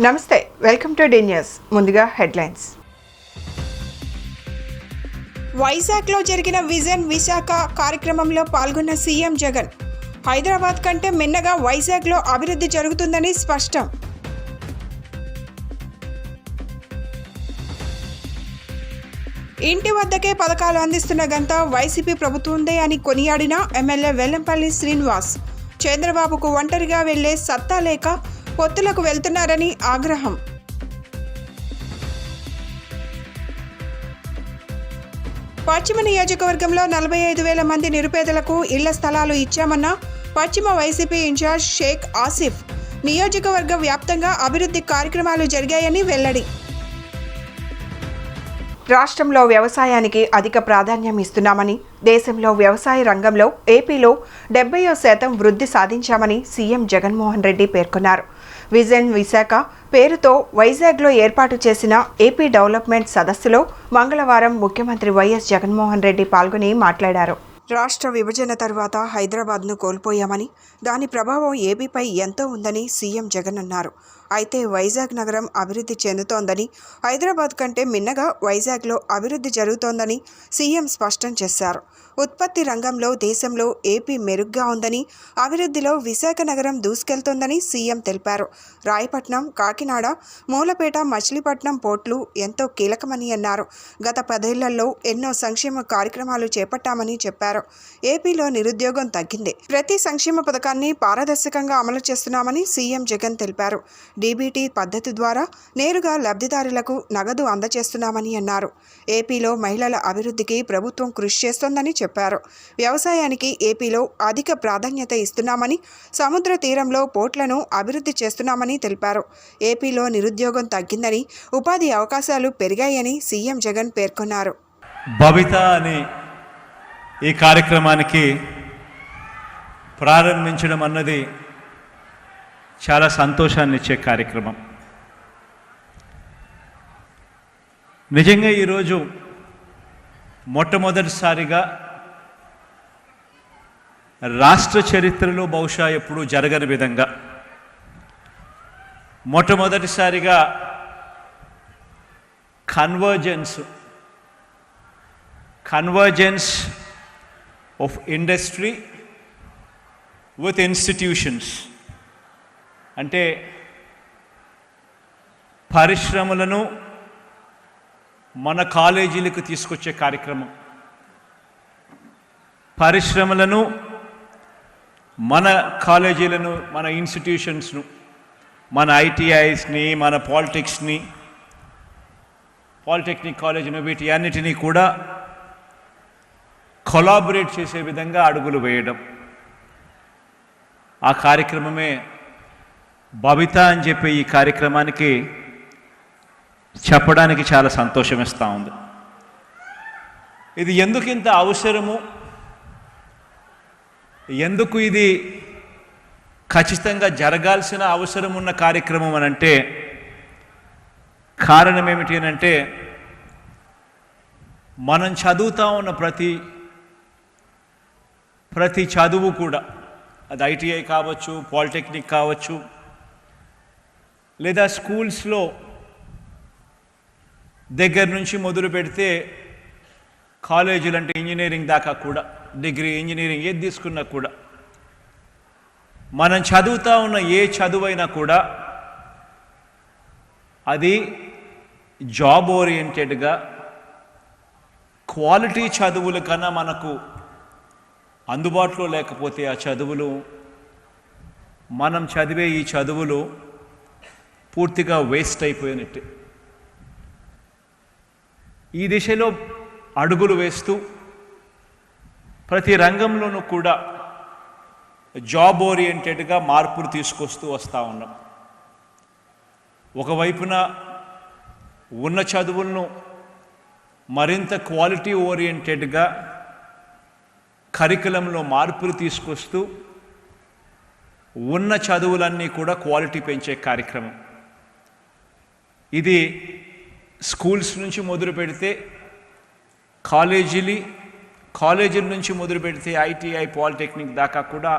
నమస్తే, welcome to D news. ముందుగా headlines. వైజాగ్లో జరిగిన విజన్ విశాఖ కార్యక్రమంలో పాల్గొన్న సీఎం జగన్, హైదరాబాద్ కంటే మిన్నగా వైజాగ్లో అభివృద్ధి జరుగుతుందని స్పష్టం. ఇంటి వద్దకే పథకాలు అందిస్తున్న ఘనత వైసీపీ ప్రభుత్వందే అని కొనియాడిన ఎమ్మెల్యే వెల్లంపల్లి శ్రీనివాస్, చంద్రబాబుకు ఒంటరిగా వెళ్లే సత్తా లేక పొత్తులకు వెళ్తున్నారని ఆగ్రహం. పశ్చిమ నియోజకవర్గంలో 45,000 మంది నిరుపేదలకు ఇళ్ల స్థలాలు ఇచ్చామన్న పశ్చిమ వైసీపీ ఇన్ఛార్జ్ షేక్ ఆసిఫ్, నియోజకవర్గ వ్యాప్తంగా అభివృద్ధి కార్యక్రమాలు జరిగాయని వెల్లడి. రాష్ట్రంలో వ్యవసాయానికి అధిక ప్రాధాన్యం ఇస్తున్నామని, దేశంలో వ్యవసాయ రంగంలో ఏపీలో 70% వృద్ధి సాధించామని సీఎం జగన్మోహన్ రెడ్డి పేర్కొన్నారు. విజన్ విశాఖ పేరుతో వైజాగ్లో ఏర్పాటు చేసిన ఏపీ డెవలప్మెంట్ సదస్సులో మంగళవారం ముఖ్యమంత్రి వైఎస్ జగన్మోహన్ రెడ్డి పాల్గొని మాట్లాడారు. రాష్ట్ర విభజన తర్వాత హైదరాబాద్ను కోల్పోయామని, దాని ప్రభావం ఏపీపై ఎంతో ఉందని సీఎం జగన్ అన్నారు. అయితే వైజాగ్ నగరం అభివృద్ధి చెందుతోందని, హైదరాబాద్ కంటే మిన్నగా వైజాగ్లో అభివృద్ధి జరుగుతోందని సీఎం స్పష్టం చేశారు. ఉత్పత్తి రంగంలో దేశంలో ఏపీ మెరుగ్గా ఉందని, అభివృద్ధిలో విశాఖ నగరం దూసుకెళ్తోందని సీఎం తెలిపారు. రాయపట్నం, కాకినాడ, మూలపేట, మచిలీపట్నం పోర్టులు ఎంతో కీలకమని అన్నారు. గత 10 ఏళ్లలో ఎన్నో సంక్షేమ కార్యక్రమాలు చేపట్టామని చెప్పారు. ఏపీలో నిరుద్యోగం తగ్గింది. ప్రతి సంక్షేమ పథకాన్ని పారదర్శకంగా అమలు చేస్తున్నామని సీఎం జగన్ తెలిపారు. డీబీటీ పద్ధతి ద్వారా నేరుగా లబ్ధిదారులకు నగదు అందజేస్తున్నామని అన్నారు. ఏపీలో మహిళల అభివృద్ధికి ప్రభుత్వం కృషి చేస్తోందని చెప్పారు. వ్యవసాయానికి ఏపీలో అధిక ప్రాధాన్యత ఇస్తున్నామని, సముద్ర తీరంలో పోర్టులను అభివృద్ధి చేస్తున్నామని తెలిపారు. ఏపీలో నిరుద్యోగం తగ్గిందని, ఉపాధి అవకాశాలు పెరిగాయని సీఎం జగన్ పేర్కొన్నారు. భవిత అనే ఈ కార్యక్రమానికి ప్రారంభించడం అన్నది చాలా సంతోషాన్ని ఇచ్చే కార్యక్రమం. నిజంగా ఈరోజు మొట్టమొదటిసారిగా రాష్ట్ర చరిత్రలో బహుశా ఎప్పుడూ జరగని విధంగా మొట్టమొదటిసారిగా convergence of industry with institutions, అంటే పరిశ్రమలను మన కాలేజీలకు తీసుకొచ్చే కార్యక్రమం, పరిశ్రమలను మన కాలేజీలను, మన ఇన్స్టిట్యూషన్స్ను, మన ఐటీఐస్ని, మన పాలిటెక్నిక్ కాలేజీను, వీటి అన్నిటినీ కూడా కొలాబరేట్ చేసే విధంగా అడుగులు వేయడం. ఆ కార్యక్రమమే భవిత అని చెప్పి ఈ కార్యక్రమానికి చెప్పడానికి చాలా సంతోషం ఇస్తూ ఉంది. ఇది ఎందుకు ఇంత అవసరము, ఎందుకు ఇది ఖచ్చితంగా జరగాల్సిన అవసరం ఉన్న కార్యక్రమం అని అంటే, కారణం ఏమిటి అని అంటే, మనం చదువుతూ ఉన్న ప్రతి చదువు కూడా, అది ఐటీఐ కావచ్చు, పాలిటెక్నిక్ కావచ్చు, లేదా స్కూల్స్లో దగ్గర నుంచి మొదలు పెడితే కాలేజీలు అంటే ఇంజనీరింగ్ దాకా కూడా, డిగ్రీ, ఇంజనీరింగ్ ఏది తీసుకున్నా కూడా, మనం చదువుతూ ఉన్న ఏ చదువైనా కూడా అది జాబ్ ఓరియంటెడ్గా, క్వాలిటీ చదువుల కన్నా మనకు అందుబాటులో లేకపోతే ఆ చదువులు, మనం చదివే ఈ చదువులు పూర్తిగా వేస్ట్ అయిపోయినట్టే. ఈ దిశలో అడుగులు వేస్తూ ప్రతి రంగంలోనూ కూడా జాబ్ ఓరియంటెడ్గా మార్పులు తీసుకొస్తూ వస్తూ ఉన్నాం. ఒకవైపున ఉన్న చదువులను మరింత క్వాలిటీ ఓరియంటెడ్గా కరికులంలో మార్పులు తీసుకొస్తూ ఉన్న చదువులన్నీ కూడా క్వాలిటీ పెంచే కార్యక్రమం. ఇది స్కూల్స్ నుంచి మొదలు పెడితే కాలేజీల నుంచి మొదలు పెడితే ఐటీఐ, పాలిటెక్నిక్ దాకా కూడా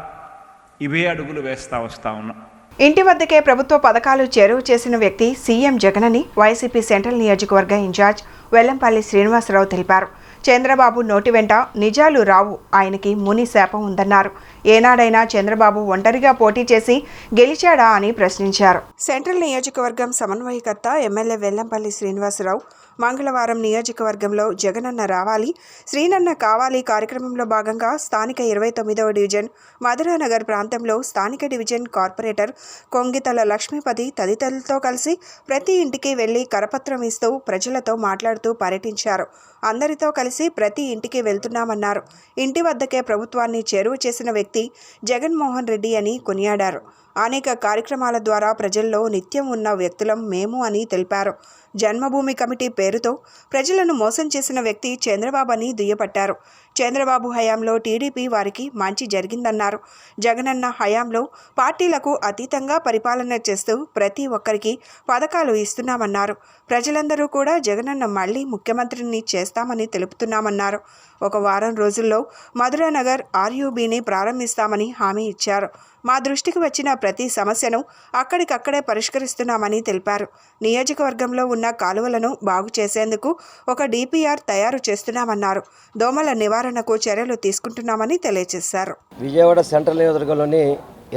ఇవే అడుగులు వేస్తూ వస్తూ ఉన్నాం. ఇంటి వద్దకే ప్రభుత్వ పథకాలు చేరువ చేసిన వ్యక్తి సీఎం జగన్ అని వైసీపీ సెంట్రల్ నియోజకవర్గ ఇన్ఛార్జ్ వెల్లంపల్లి శ్రీనివాసరావు తెలిపారు. చంద్రబాబు నోటి వెంట నిజాలు రావు, ఆయనకి ముని శాపం ఉందన్నారు. ఏనాడైనా చంద్రబాబు ఒంటరిగా పోటీ చేసి గెలిచాడా అని ప్రశ్నించారు. సెంట్రల్ నియోజకవర్గం సమన్వయకర్త ఎమ్మెల్యే వెల్లంపల్లి శ్రీనివాసరావు మంగళవారం నియోజకవర్గంలో జగనన్న రావాలి, శ్రీనన్న కావాలి కార్యక్రమంలో భాగంగా స్థానిక 29వ డివిజన్ మధురానగర్ ప్రాంతంలో స్థానిక డివిజన్ కార్పొరేటర్ కొంగితల లక్ష్మీపతి తదితరులతో కలిసి ప్రతి ఇంటికి వెళ్లి కరపత్రం ఇస్తూ ప్రజలతో మాట్లాడుతూ పర్యటించారు. అందరితో కలిసి ప్రతి ఇంటికి వెళ్తున్నామన్నారు. ఇంటి వద్దకే ప్రభుత్వాన్ని చేరువ చేసిన వ్యక్తి జగన్మోహన్ రెడ్డి అని కొనియాడారు. అనేక కార్యక్రమాల ద్వారా ప్రజల్లో నిత్యం ఉన్న వ్యక్తులం మేము అని తెలిపారు. జన్మభూమి కమిటీ పేరుతో ప్రజలను మోసం చేసిన వ్యక్తి చంద్రబాబు అని దుయ్యబట్టారు. చంద్రబాబు హయాంలో టీడీపీ వారికి మంచి జరిగిందన్నారు. జగనన్న హయాంలో పార్టీలకు అతీతంగా పరిపాలన చేస్తూ ప్రతి ఒక్కరికి పథకాలు ఇస్తున్నామన్నారు. ప్రజలందరూ కూడా జగనన్న మళ్లీ ముఖ్యమంత్రిని చేస్తామని తెలుపుతున్నామన్నారు. ఒక వారం రోజుల్లో మధురానగర్ ఆర్యూబీని ప్రారంభిస్తామని హామీ ఇచ్చారు. మా దృష్టికి వచ్చిన ప్రతి సమస్యను అక్కడికక్కడే పరిష్కరిస్తున్నామని తెలిపారు. నియోజకవర్గంలో ఉన్న కాలువలను బాగు చేసేందుకు ఒక డిపిఆర్ తయారు చేస్తున్నామన్నారు. దోమల నివారణకు చర్యలు తీసుకుంటున్నామని తెలియజేశారు. విజయవాడ సెంట్రల్ నియోజకవర్గంలోని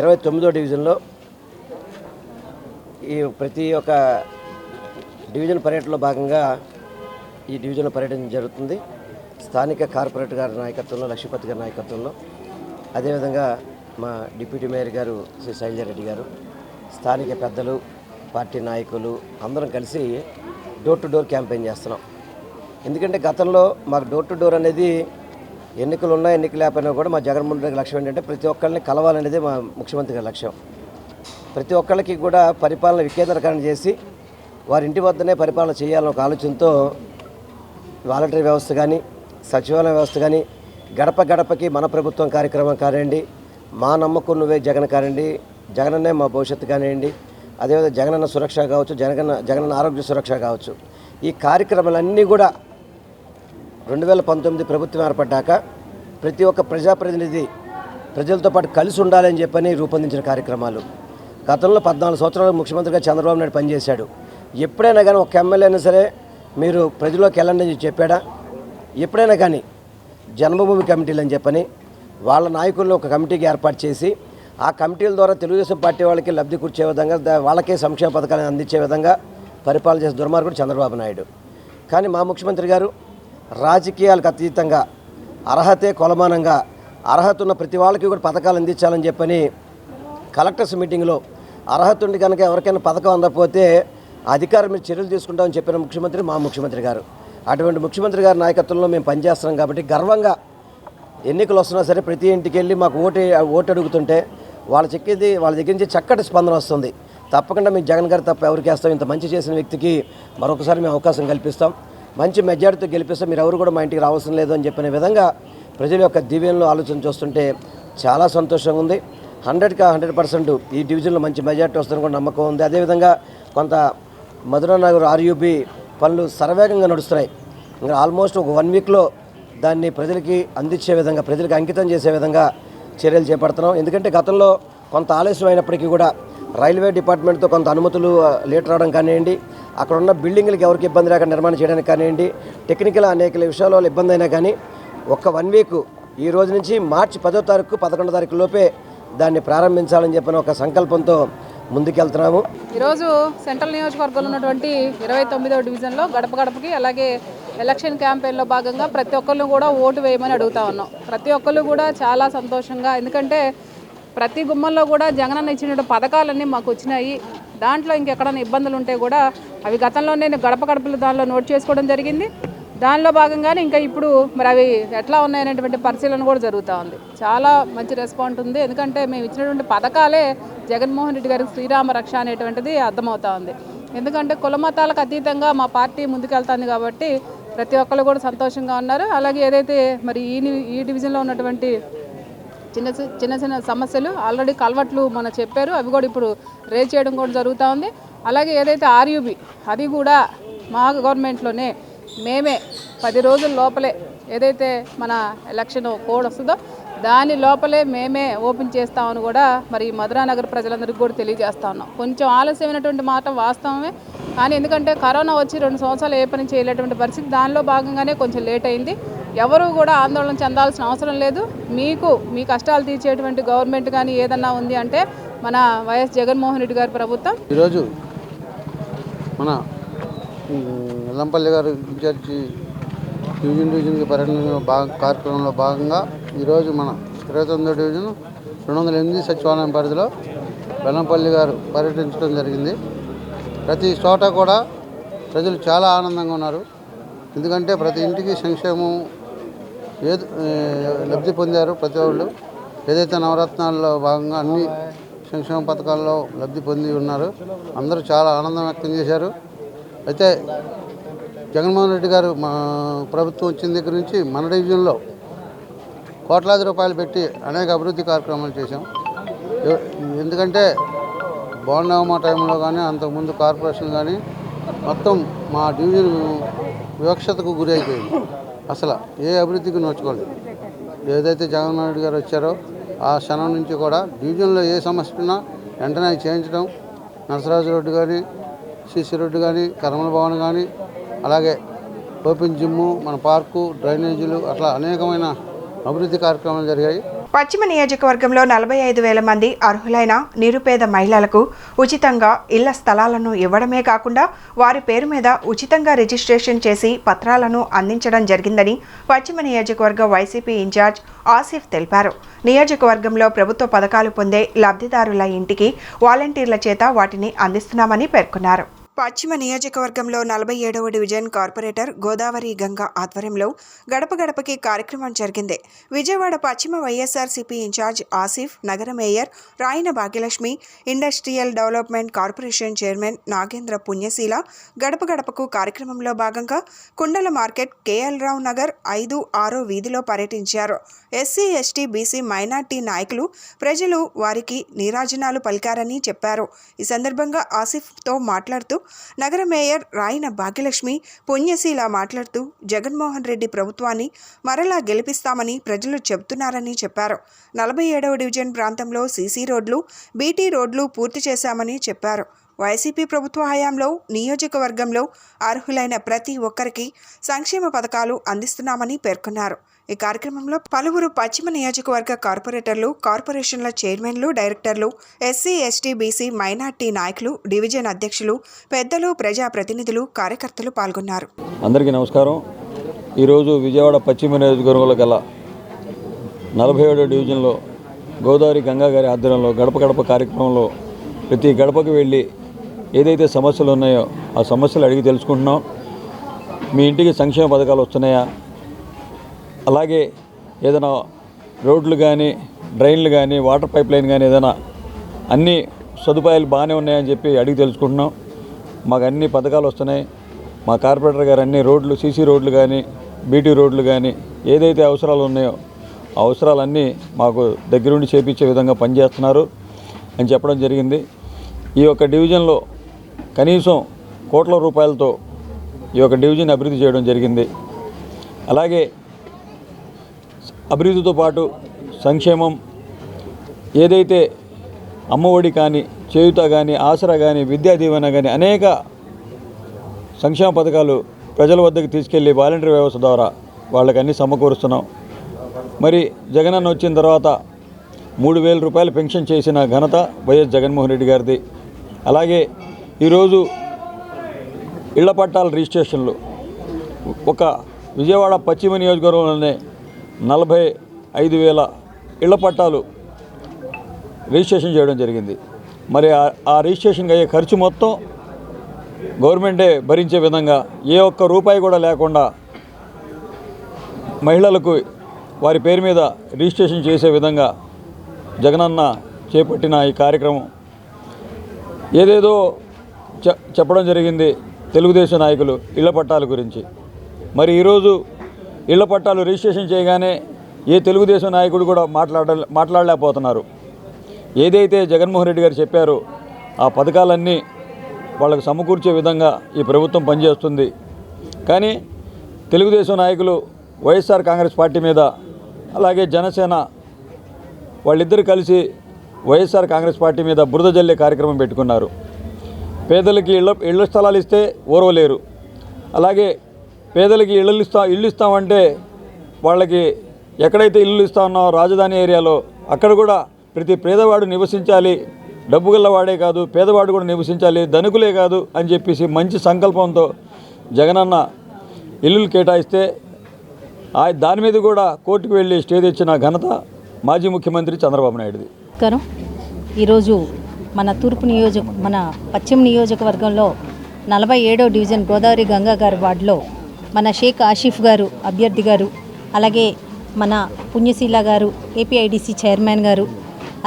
29వ డివిజన్లో ఈ ప్రతి ఒక్క డివిజన్ పర్యటనలో భాగంగా ఈ డివిజన్లో పర్యటన జరుగుతుంది. స్థానిక కార్పొరేటర్ గారి నాయకత్వంలో, లక్ష్మీపతి గారి నాయకత్వంలో, అదేవిధంగా మా డిప్యూటీ మేయర్ గారు శ్రీ శైలజారెడ్డి గారు, స్థానిక పెద్దలు, పార్టీ నాయకులు అందరం కలిసి డోర్ టు డోర్ క్యాంపెయిన్ చేస్తున్నాం. ఎందుకంటే గతంలో మాకు డోర్ టు డోర్ అనేది ఎన్నికలు ఉన్నా ఎన్నికలు లేకపోయినా కూడా మా జగన్మోహన్ రెడ్డి లక్ష్యం ఏంటంటే ప్రతి ఒక్కరిని కలవాలనేది మా ముఖ్యమంత్రి గారి లక్ష్యం. ప్రతి ఒక్కరికి కూడా పరిపాలన వికేంద్రీకరణ చేసి వారి ఇంటి వద్దనే పరిపాలన చేయాలనే ఒక ఆలోచనతో వాలంటరీ వ్యవస్థ కానీ, సచివాలయ వ్యవస్థ కానీ, గడప గడపకి మన ప్రభుత్వం కార్యక్రమం కానివ్వండి, మా నమ్మకం నువ్వే జగన్ కానివ్వండి, జగనన్నే మా భవిష్యత్తు కానివ్వండి, అదేవిధంగా జగనన్న సురక్ష కావచ్చు, జగనన్న ఆరోగ్య సురక్ష కావచ్చు, ఈ కార్యక్రమాలన్నీ కూడా 2019 ప్రభుత్వం ఏర్పడ్డాక ప్రతి ఒక్క ప్రజాప్రతినిధి ప్రజలతో పాటు కలిసి ఉండాలని చెప్పని రూపొందించిన కార్యక్రమాలు. గతంలో 14 సంవత్సరాలు ముఖ్యమంత్రిగా చంద్రబాబు నాయుడు పనిచేశాడు. ఎప్పుడైనా కానీ ఒక ఎమ్మెల్యే అయినా సరే మీరు ప్రజల్లోకి వెళ్ళండి అని చెప్పాడా? ఎప్పుడైనా కానీ జన్మభూమి కమిటీలు అని చెప్పని వాళ్ళ నాయకులను ఒక కమిటీకి ఏర్పాటు చేసి ఆ కమిటీల ద్వారా తెలుగుదేశం పార్టీ వాళ్ళకి లబ్ధి కూర్చే విధంగా, వాళ్ళకే సంక్షేమ పథకాలను అందించే విధంగా పరిపాలన చేసే దుర్మార్గుడు చంద్రబాబు నాయుడు. కానీ మా ముఖ్యమంత్రి గారు రాజకీయాలకు అతీతంగా అర్హతే కొలమానంగా అర్హత ఉన్న ప్రతి వాళ్ళకి కూడా పథకాలు అందించాలని చెప్పని కలెక్టర్స్ మీటింగ్లో అర్హత ఉండి కనుక ఎవరికైనా పథకం అందకపోతే అధికారం మీద చర్యలు తీసుకుంటామని చెప్పిన ముఖ్యమంత్రి మా ముఖ్యమంత్రి గారు. అటువంటి ముఖ్యమంత్రి గారి నాయకత్వంలో మేము పనిచేస్తున్నాం కాబట్టి గర్వంగా ఎన్నికలు వస్తున్నా సరే ప్రతి ఇంటికి వెళ్ళి మాకు ఓటు అడుగుతుంటే వాళ్ళ దగ్గర నుంచి చక్కటి స్పందన వస్తుంది. తప్పకుండా మీకు జగన్ గారు తప్ప ఎవరికి వేస్తాం, ఇంత మంచి చేసిన వ్యక్తికి మరొకసారి మేము అవకాశం కల్పిస్తాం, మంచి మెజారిటీతో గెలిపిస్తాం, మీరు ఎవరు కూడా మా ఇంటికి రావాల్సిన లేదు అని చెప్పిన విధంగా ప్రజల యొక్క దీవెనలో ఆలోచన చూస్తుంటే చాలా సంతోషంగా ఉంది. 100కి 100% ఈ డివిజన్లో మంచి మెజారిటీ వస్తుందని కూడా నమ్మకం ఉంది. అదేవిధంగా కొంత మధురానగర్ ఆర్యూబీ పనులు సర్వేగంగా నడుస్తున్నాయి. ఇంకా ఆల్మోస్ట్ ఒక 1 వీక్లో దాన్ని ప్రజలకి అందించే విధంగా, ప్రజలకు అంకితం చేసే విధంగా చర్యలు చేపడుతున్నాం. ఎందుకంటే గతంలో కొంత ఆలస్యం అయినప్పటికీ కూడా రైల్వే డిపార్ట్మెంట్తో కొంత అనుమతులు లేట్ రావడం కానివ్వండి, అక్కడ ఉన్న బిల్డింగ్లకి ఎవరికి ఇబ్బంది లేకుండా నిర్మాణం చేయడానికి కానివ్వండి, టెక్నికల్ అనేక విషయాల వల్ల ఇబ్బంది అయినా కానీ ఒక 1 వీక్ ఈ రోజు నుంచి మార్చి 10వ తారీఖు 11వ తారీఖు లోపే దాన్ని ప్రారంభించాలని చెప్పిన ఒక సంకల్పంతో ముందుకెళ్తున్నాము. ఈరోజు సెంట్రల్ నియోజకవర్గంలో ఉన్నటువంటి 29వ డివిజన్లో గడప గడపకి అలాగే ఎలక్షన్ క్యాంపెయిన్లో భాగంగా ప్రతి ఒక్కళ్ళు కూడా ఓటు వేయమని అడుగుతా ఉన్నాం. ప్రతి ఒక్కళ్ళు కూడా చాలా సంతోషంగా, ఎందుకంటే ప్రతి గుమ్మంలో కూడా జగనన్న ఇచ్చినటువంటి పథకాలన్నీ మాకు వచ్చినాయి. దాంట్లో ఇంకెక్కడైనా ఇబ్బందులు ఉంటే కూడా అవి గతంలోనే గడప గడపలు దానిలో నోట్ చేసుకోవడం జరిగింది. దానిలో భాగంగానే ఇంకా ఇప్పుడు మరి అవి ఎట్లా ఉన్నాయనేటువంటి పరిశీలన కూడా జరుగుతూ ఉంది. చాలా మంచి రెస్పాన్స్ ఉంది. ఎందుకంటే మేము ఇచ్చినటువంటి పథకాలే జగన్మోహన్ రెడ్డి గారికి శ్రీరామ రక్ష అనేటువంటిది అర్థమవుతా ఉంది. ఎందుకంటే కుల మతాలకు అతీతంగా మా పార్టీ ముందుకెళ్తుంది కాబట్టి ప్రతి ఒక్కళ్ళు కూడా సంతోషంగా ఉన్నారు. అలాగే ఏదైతే మరి ఈ డివిజన్లో ఉన్నటువంటి చిన్న చిన్న సమస్యలు ఆల్రెడీ కల్వట్లు మన చెప్పారు, అవి కూడా ఇప్పుడు రేజ్ చేయడం కూడా జరుగుతూ ఉంది. అలాగే ఏదైతే ఆర్యూబీ అది కూడా మా గవర్నమెంట్లోనే మేమే 10 రోజుల లోపలే ఏదైతే మన ఎలక్షన్ కోడ్ వస్తుందో దాని లోపలే మేమే ఓపెన్ చేస్తామని కూడా మరి మధురానగర్ ప్రజలందరికీ కూడా తెలియజేస్తా ఉన్నాం. కొంచెం ఆలస్యమైనటువంటి మాట వాస్తవమే, కానీ ఎందుకంటే కరోనా వచ్చి 2 సంవత్సరాలు ఏ పని చేయలేటువంటి పరిస్థితి, దానిలో భాగంగానే కొంచెం లేట్ అయింది. ఎవరు కూడా ఆందోళన చెందాల్సిన అవసరం లేదు. మీ కష్టాలు తీర్చేటువంటి గవర్నమెంట్ కానీ ఏదన్నా ఉంది అంటే మన వైఎస్ జగన్మోహన్ రెడ్డి గారి ప్రభుత్వం. ఈరోజు మన ఎల్లంపల్లి గారు ఇన్ఛార్జి డివిజన్కి పర్యటన కార్యక్రమంలో భాగంగా ఈరోజు మన 29వ డివిజన్ 208 సచివాలయం పరిధిలో వెల్లంపల్లి గారు పర్యటించడం జరిగింది. ప్రతి చోట కూడా ప్రజలు చాలా ఆనందంగా ఉన్నారు. ఎందుకంటే ప్రతి ఇంటికి సంక్షేమం లబ్ధి పొందారు. ప్రతి వాళ్ళు ఏదైతే నవరత్నాల్లో భాగంగా అన్ని సంక్షేమ పథకాల్లో లబ్ధి పొంది ఉన్నారు. అందరూ చాలా ఆనందం వ్యక్తం చేశారు. అయితే జగన్మోహన్ రెడ్డి గారు మా ప్రభుత్వం వచ్చిన దగ్గర నుంచి మన డివిజన్లో కోట్లాది రూపాయలు పెట్టి అనేక అభివృద్ధి కార్యక్రమాలు చేశాం. ఎందుకంటే బోండామా టైంలో కానీ అంతకుముందు కార్పొరేషన్ కానీ మొత్తం మా డివిజన్ వివక్షతకు గురి అయిపోయింది. అసలు ఏ అభివృద్ధికి నోచుకోలేదు. ఏదైతే జగన్మోహన్ రెడ్డి గారు వచ్చారో ఆ క్షణం నుంచి కూడా డివిజన్లో ఏ సమస్య ఉన్నా వెంటనే చేయించడం, నరసరాజు రోడ్డు కానీ, సిసి రోడ్డు కానీ, కర్మల భవన్ కానీ, అలాగే ఓపెన్ జిమ్ము, మన పార్కు, డ్రైనేజీలు, అట్లా అనేకమైన అభివృద్ధి కార్యక్రమాలు జరిగాయి. పశ్చిమ నియోజకవర్గంలో 45,000 మంది అర్హులైన నిరుపేద మహిళలకు ఉచితంగా ఇళ్ల స్థలాలను ఇవ్వడమే కాకుండా వారి పేరు మీద ఉచితంగా రిజిస్ట్రేషన్ చేసి పత్రాలను అందించడం జరిగిందని పశ్చిమ నియోజకవర్గ వైసీపీ ఇన్ఛార్జ్ ఆసిఫ్ తెలిపారు. నియోజకవర్గంలో ప్రభుత్వ పథకాలు పొందే లబ్ధిదారుల ఇంటికి వాలంటీర్ల చేత వాటిని అందిస్తున్నామని పేర్కొన్నారు. పశ్చిమ నియోజకవర్గంలో 47వ డివిజన్ కార్పొరేటర్ గోదావరి గంగ ఆధ్వర్యంలో గడప గడపకి కార్యక్రమం జరిగింది. విజయవాడ పశ్చిమ వైఎస్ఆర్సీపీ ఇన్ఛార్జ్ ఆసిఫ్, నగర mayor Rayana Bhagyalakshmi, industrial development corporation chairman Nagendra Punyasheela గడప గడపకు కార్యక్రమంలో భాగంగా కుండల మార్కెట్, కేఎల్ రావు నగర్ 5, 6 వీధిలో పర్యటించారు. ఎస్సీ, ఎస్టీ, బీసీ, మైనార్టీ నాయకులు, ప్రజలు వారికి నీరాజనాలు పలికారని చెప్పారు. ఈ సందర్భంగా ఆసిఫ్తో మాట్లాడుతూ నగర మేయర్ రాయన భాగ్యలక్ష్మి, పుణ్యశీల మాట్లాడుతూ జగన్మోహన్ రెడ్డి ప్రభుత్వాన్ని మరలా గెలిపిస్తామని ప్రజలు చెబుతున్నారని చెప్పారు. 47వ డివిజన్ ప్రాంతంలో సీసీ రోడ్లు, బీటీ రోడ్లు పూర్తి చేశామని చెప్పారు. వైసీపీ ప్రభుత్వ హయాంలో నియోజకవర్గంలో అర్హులైన ప్రతి ఒక్కరికి సంక్షేమ పథకాలు అందిస్తున్నామని పేర్కొన్నారు. ఈ కార్యక్రమంలో పలువురు పశ్చిమ నియోజకవర్గ కార్పొరేటర్లు, కార్పొరేషన్ల చైర్మన్లు, డైరెక్టర్లు, ఎస్సీ, ఎస్టీ, బీసీ, మైనార్టీ నాయకులు, డివిజన్ అధ్యక్షులు, పెద్దలు, ప్రజాప్రతినిధులు, కార్యకర్తలు పాల్గొన్నారు. అందరికీ నమస్కారం. ఈరోజు విజయవాడ పశ్చిమ నియోజకవర్గంలో గల 47వ డివిజన్లో గోదావరి గంగా గారి ఆధ్వర్యంలో గడప గడప కార్యక్రమంలో ప్రతి గడపకు వెళ్ళి ఏదైతే సమస్యలు ఉన్నాయో ఆ సమస్యలు అడిగి తెలుసుకుంటున్నాం. మీ ఇంటికి సంక్షేమ పథకాలు వస్తున్నాయా, అలాగే ఏదైనా రోడ్లు కానీ, డ్రైన్లు కానీ, వాటర్ పైప్ లైన్ కానీ ఏదైనా అన్ని సదుపాయాలు బాగానే ఉన్నాయని చెప్పి అడిగి తెలుసుకుంటున్నాం. మాకు అన్ని పథకాలు వస్తున్నాయి. మా కార్పొరేటర్ గారు అన్ని రోడ్లు, సీసీ రోడ్లు కానీ, బీటీ రోడ్లు కానీ ఏదైతే అవసరాలు ఉన్నాయో ఆ అవసరాలన్నీ మాకు దగ్గరుండి చేపించే విధంగా పనిచేస్తున్నారు అని చెప్పడం జరిగింది. ఈ యొక్క డివిజన్లో కనీసం కోట్ల రూపాయలతో ఈ యొక్క డివిజన్ అభివృద్ధి చేయడం జరిగింది. అలాగే అభివృద్ధితో పాటు సంక్షేమం ఏదైతే అమ్మఒడి కానీ, చేయూత కానీ, ఆసరా కానీ, విద్యా దీవెన కానీ అనేక సంక్షేమ పథకాలు ప్రజల వద్దకు తీసుకెళ్లి వాలంటీర్ వ్యవస్థ ద్వారా వాళ్ళకి అన్నీ సమకూరుస్తున్నాం. మరి జగనన్న వచ్చిన తర్వాత 3,000 రూపాయలు పెన్షన్ చేసిన ఘనత వైఎస్ జగన్మోహన్ రెడ్డి గారిది. అలాగే ఈరోజు ఇళ్ల పట్టాల రిజిస్ట్రేషన్లు ఒక విజయవాడ పశ్చిమ నియోజకవర్గంలోనే 45,000 ఇళ్ల పట్టాలు రిజిస్ట్రేషన్ చేయడం జరిగింది. మరి ఆ రిజిస్ట్రేషన్కి అయ్యే ఖర్చు మొత్తం గవర్నమెంటే భరించే విధంగా ఏ ఒక్క రూపాయి కూడా లేకుండా మహిళలకు వారి పేరు మీద రిజిస్ట్రేషన్ చేసే విధంగా జగనన్న చేపట్టిన ఈ కార్యక్రమం ఏదేదో చెప్పడం జరిగింది తెలుగుదేశం నాయకులు ఇళ్ల పట్టాల గురించి. మరి ఈరోజు ఇళ్ల పట్టాలు రిజిస్ట్రేషన్ చేయగానే ఏ తెలుగుదేశం నాయకుడు కూడా మాట్లాడలేకపోతున్నారు. ఏదైతే జగన్మోహన్ రెడ్డి గారు చెప్పారో ఆ పథకాలన్నీ వాళ్ళకు సమకూర్చే విధంగా ఈ ప్రభుత్వం పనిచేస్తుంది. కానీ తెలుగుదేశం నాయకులు వైఎస్ఆర్ కాంగ్రెస్ పార్టీ మీద, అలాగే జనసేన వాళ్ళిద్దరు కలిసి వైఎస్ఆర్ కాంగ్రెస్ పార్టీ మీద బురద జల్లే కార్యక్రమం పెట్టుకున్నారు. పేదలకి ఇళ్ల స్థలాలు ఇస్తే ఓర్వలేరు. అలాగే పేదలకి ఇళ్ళు ఇస్తామంటే వాళ్ళకి ఎక్కడైతే ఇల్లు ఇస్తా ఉన్నామో రాజధాని ఏరియాలో అక్కడ కూడా ప్రతి పేదవాడు నివసించాలి, డబ్బు గల్లవాడే కాదు పేదవాడు కూడా నివసించాలి, ధనికులే కాదు అని చెప్పేసి మంచి సంకల్పంతో జగనన్న ఇల్లులు కేటాయిస్తే దాని మీద కూడా కోర్టుకు వెళ్ళి స్టే తెచ్చిన ఘనత మాజీ ముఖ్యమంత్రి చంద్రబాబు నాయుడుది. నమస్కారం. ఈరోజు మన పశ్చిమ నియోజకవర్గంలో 47వ డివిజన్ గోదావరి గంగా గారి వార్డులో మన షేక్ ఆసిఫ్ గారు అభ్యర్థి గారు, అలాగే మన పుణ్యశీల గారు ఏపీఐడిసి చైర్మన్ గారు,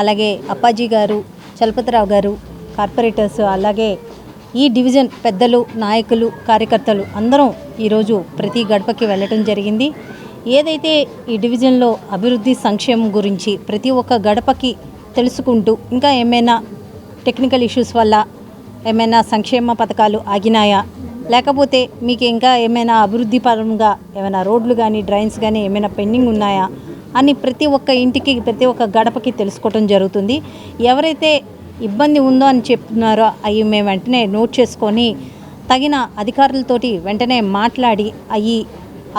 అలాగే అప్పాజీ గారు, చలపతిరావు గారు, కార్పొరేటర్స్, అలాగే ఈ డివిజన్ పెద్దలు, నాయకులు, కార్యకర్తలు అందరం ఈరోజు ప్రతి గడపకి వెళ్ళటం జరిగింది. ఏదైతే ఈ డివిజన్లో అభివృద్ధి సంక్షేమం గురించి ప్రతి ఒక్క గడపకి తెలుసుకుంటూ ఇంకా ఏమైనా టెక్నికల్ ఇష్యూస్ వల్ల ఏమైనా సంక్షేమ పథకాలు ఆగినాయా, లేకపోతే మీకు ఇంకా ఏమైనా అభివృద్ధి పరంగా ఏమైనా రోడ్లు కానీ డ్రైన్స్ కానీ ఏమైనా పెండింగ్ ఉన్నాయా అని ప్రతి ఒక్క ఇంటికి ప్రతి ఒక్క గడపకి తెలుసుకోవటం జరుగుతుంది. ఎవరైతే ఇబ్బంది ఉందో అని చెప్తున్నారో అవి మేము వెంటనే నోట్ చేసుకొని తగిన అధికారులతోటి వెంటనే మాట్లాడి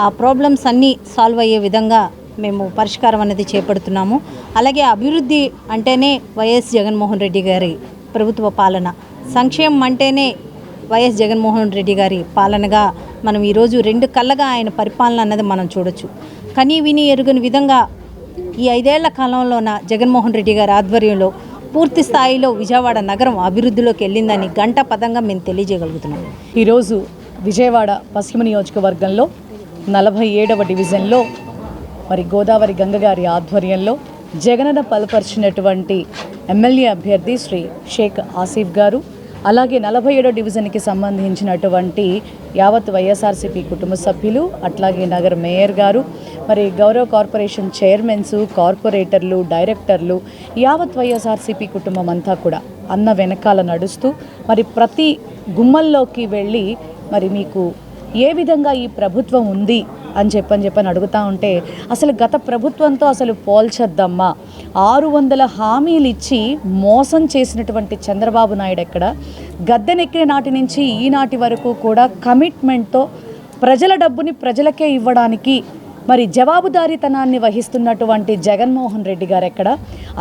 ఆ ప్రాబ్లమ్స్ అన్నీ సాల్వ్ అయ్యే విధంగా మేము పరిష్కారం అనేది చేపడుతున్నాము. అలాగే అభివృద్ధి అంటేనే వైఎస్ జగన్మోహన్ రెడ్డి గారి ప్రభుత్వ పాలన, సంక్షేమం అంటేనే వైఎస్ జగన్మోహన్ రెడ్డి గారి పాలనగా మనం ఈరోజు 2 కళ్ళగా ఆయన పరిపాలన అన్నది మనం చూడొచ్చు. కనీ విని ఎరుగని విధంగా ఈ 5 ఏళ్ల కాలంలోన జగన్మోహన్ రెడ్డి గారి ఆధ్వర్యంలో పూర్తి స్థాయిలో విజయవాడ నగరం అభివృద్ధిలోకి వెళ్ళిందని గంట పదంగా మేము తెలియజేయగలుగుతున్నాం. ఈరోజు విజయవాడ పశ్చిమ నియోజకవర్గంలో 47వ డివిజన్లో మరి గోదావరి గంగగారి ఆధ్వర్యంలో జగనన్న బలపరిచినటువంటి ఎమ్మెల్యే అభ్యర్థి శ్రీ షేక్ ఆసిఫ్ గారు, అలాగే 47వ డివిజన్కి సంబంధించినటువంటి యావత్ వైఎస్ఆర్సీపీ కుటుంబ సభ్యులు, అట్లాగే నగర మేయర్ గారు, మరి గౌరవ కార్పొరేషన్ చైర్మన్స్, కార్పొరేటర్లు, డైరెక్టర్లు, యావత్ వైఎస్ఆర్సీపీ కుటుంబం అంతా కూడా అన్న వెనకాల నడుస్తూ మరి ప్రతి గుమ్మల్లోకి వెళ్ళి మరి మీకు ఏ విధంగా ఈ ప్రభుత్వం ఉంది అని చెప్పని అడుగుతూ ఉంటే అసలు గత ప్రభుత్వంతో అసలు పోల్చొద్దమ్మా, 600 హామీలు ఇచ్చి మోసం చేసినటువంటి చంద్రబాబు నాయుడు ఎక్కడ, గద్దెనెక్కిన నాటి నుంచి ఈనాటి వరకు కూడా కమిట్మెంట్తో ప్రజల డబ్బుని ప్రజలకే ఇవ్వడానికి మరి జవాబుదారీతనాన్ని వహిస్తున్నటువంటి జగన్మోహన్ రెడ్డి గారు ఎక్కడ,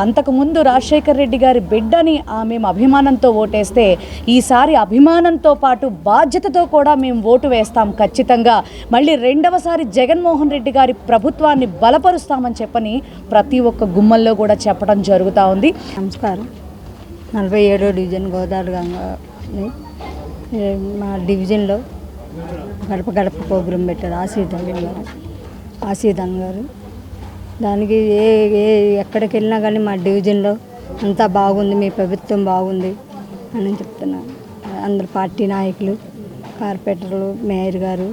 అంతకుముందు రాజశేఖర్ రెడ్డి గారి బిడ్డని మేము అభిమానంతో ఓటేస్తే ఈసారి అభిమానంతో పాటు బాధ్యతతో కూడా మేము ఓటు వేస్తాం ఖచ్చితంగా, మళ్ళీ రెండవసారి జగన్మోహన్ రెడ్డి గారి ప్రభుత్వాన్ని బలపరుస్తామని చెప్పని ప్రతి ఒక్క గుమ్మల్లో కూడా చెప్పడం జరుగుతూ ఉంది. నమస్కారం. 47వ డివిజన్ గోదావరి గంగా మా డివిజన్లో గడప గడప ప్రోగ్రాం పెట్టారు ఆశీర్వాదం గారు. దానికి ఎక్కడికి వెళ్ళినా కానీ మా డివిజన్లో అంతా బాగుంది, మీ ప్రభుత్వం బాగుంది అని చెప్తున్నారు. అందరు పార్టీ నాయకులు, కార్పొరేటర్లు, మేయర్ గారు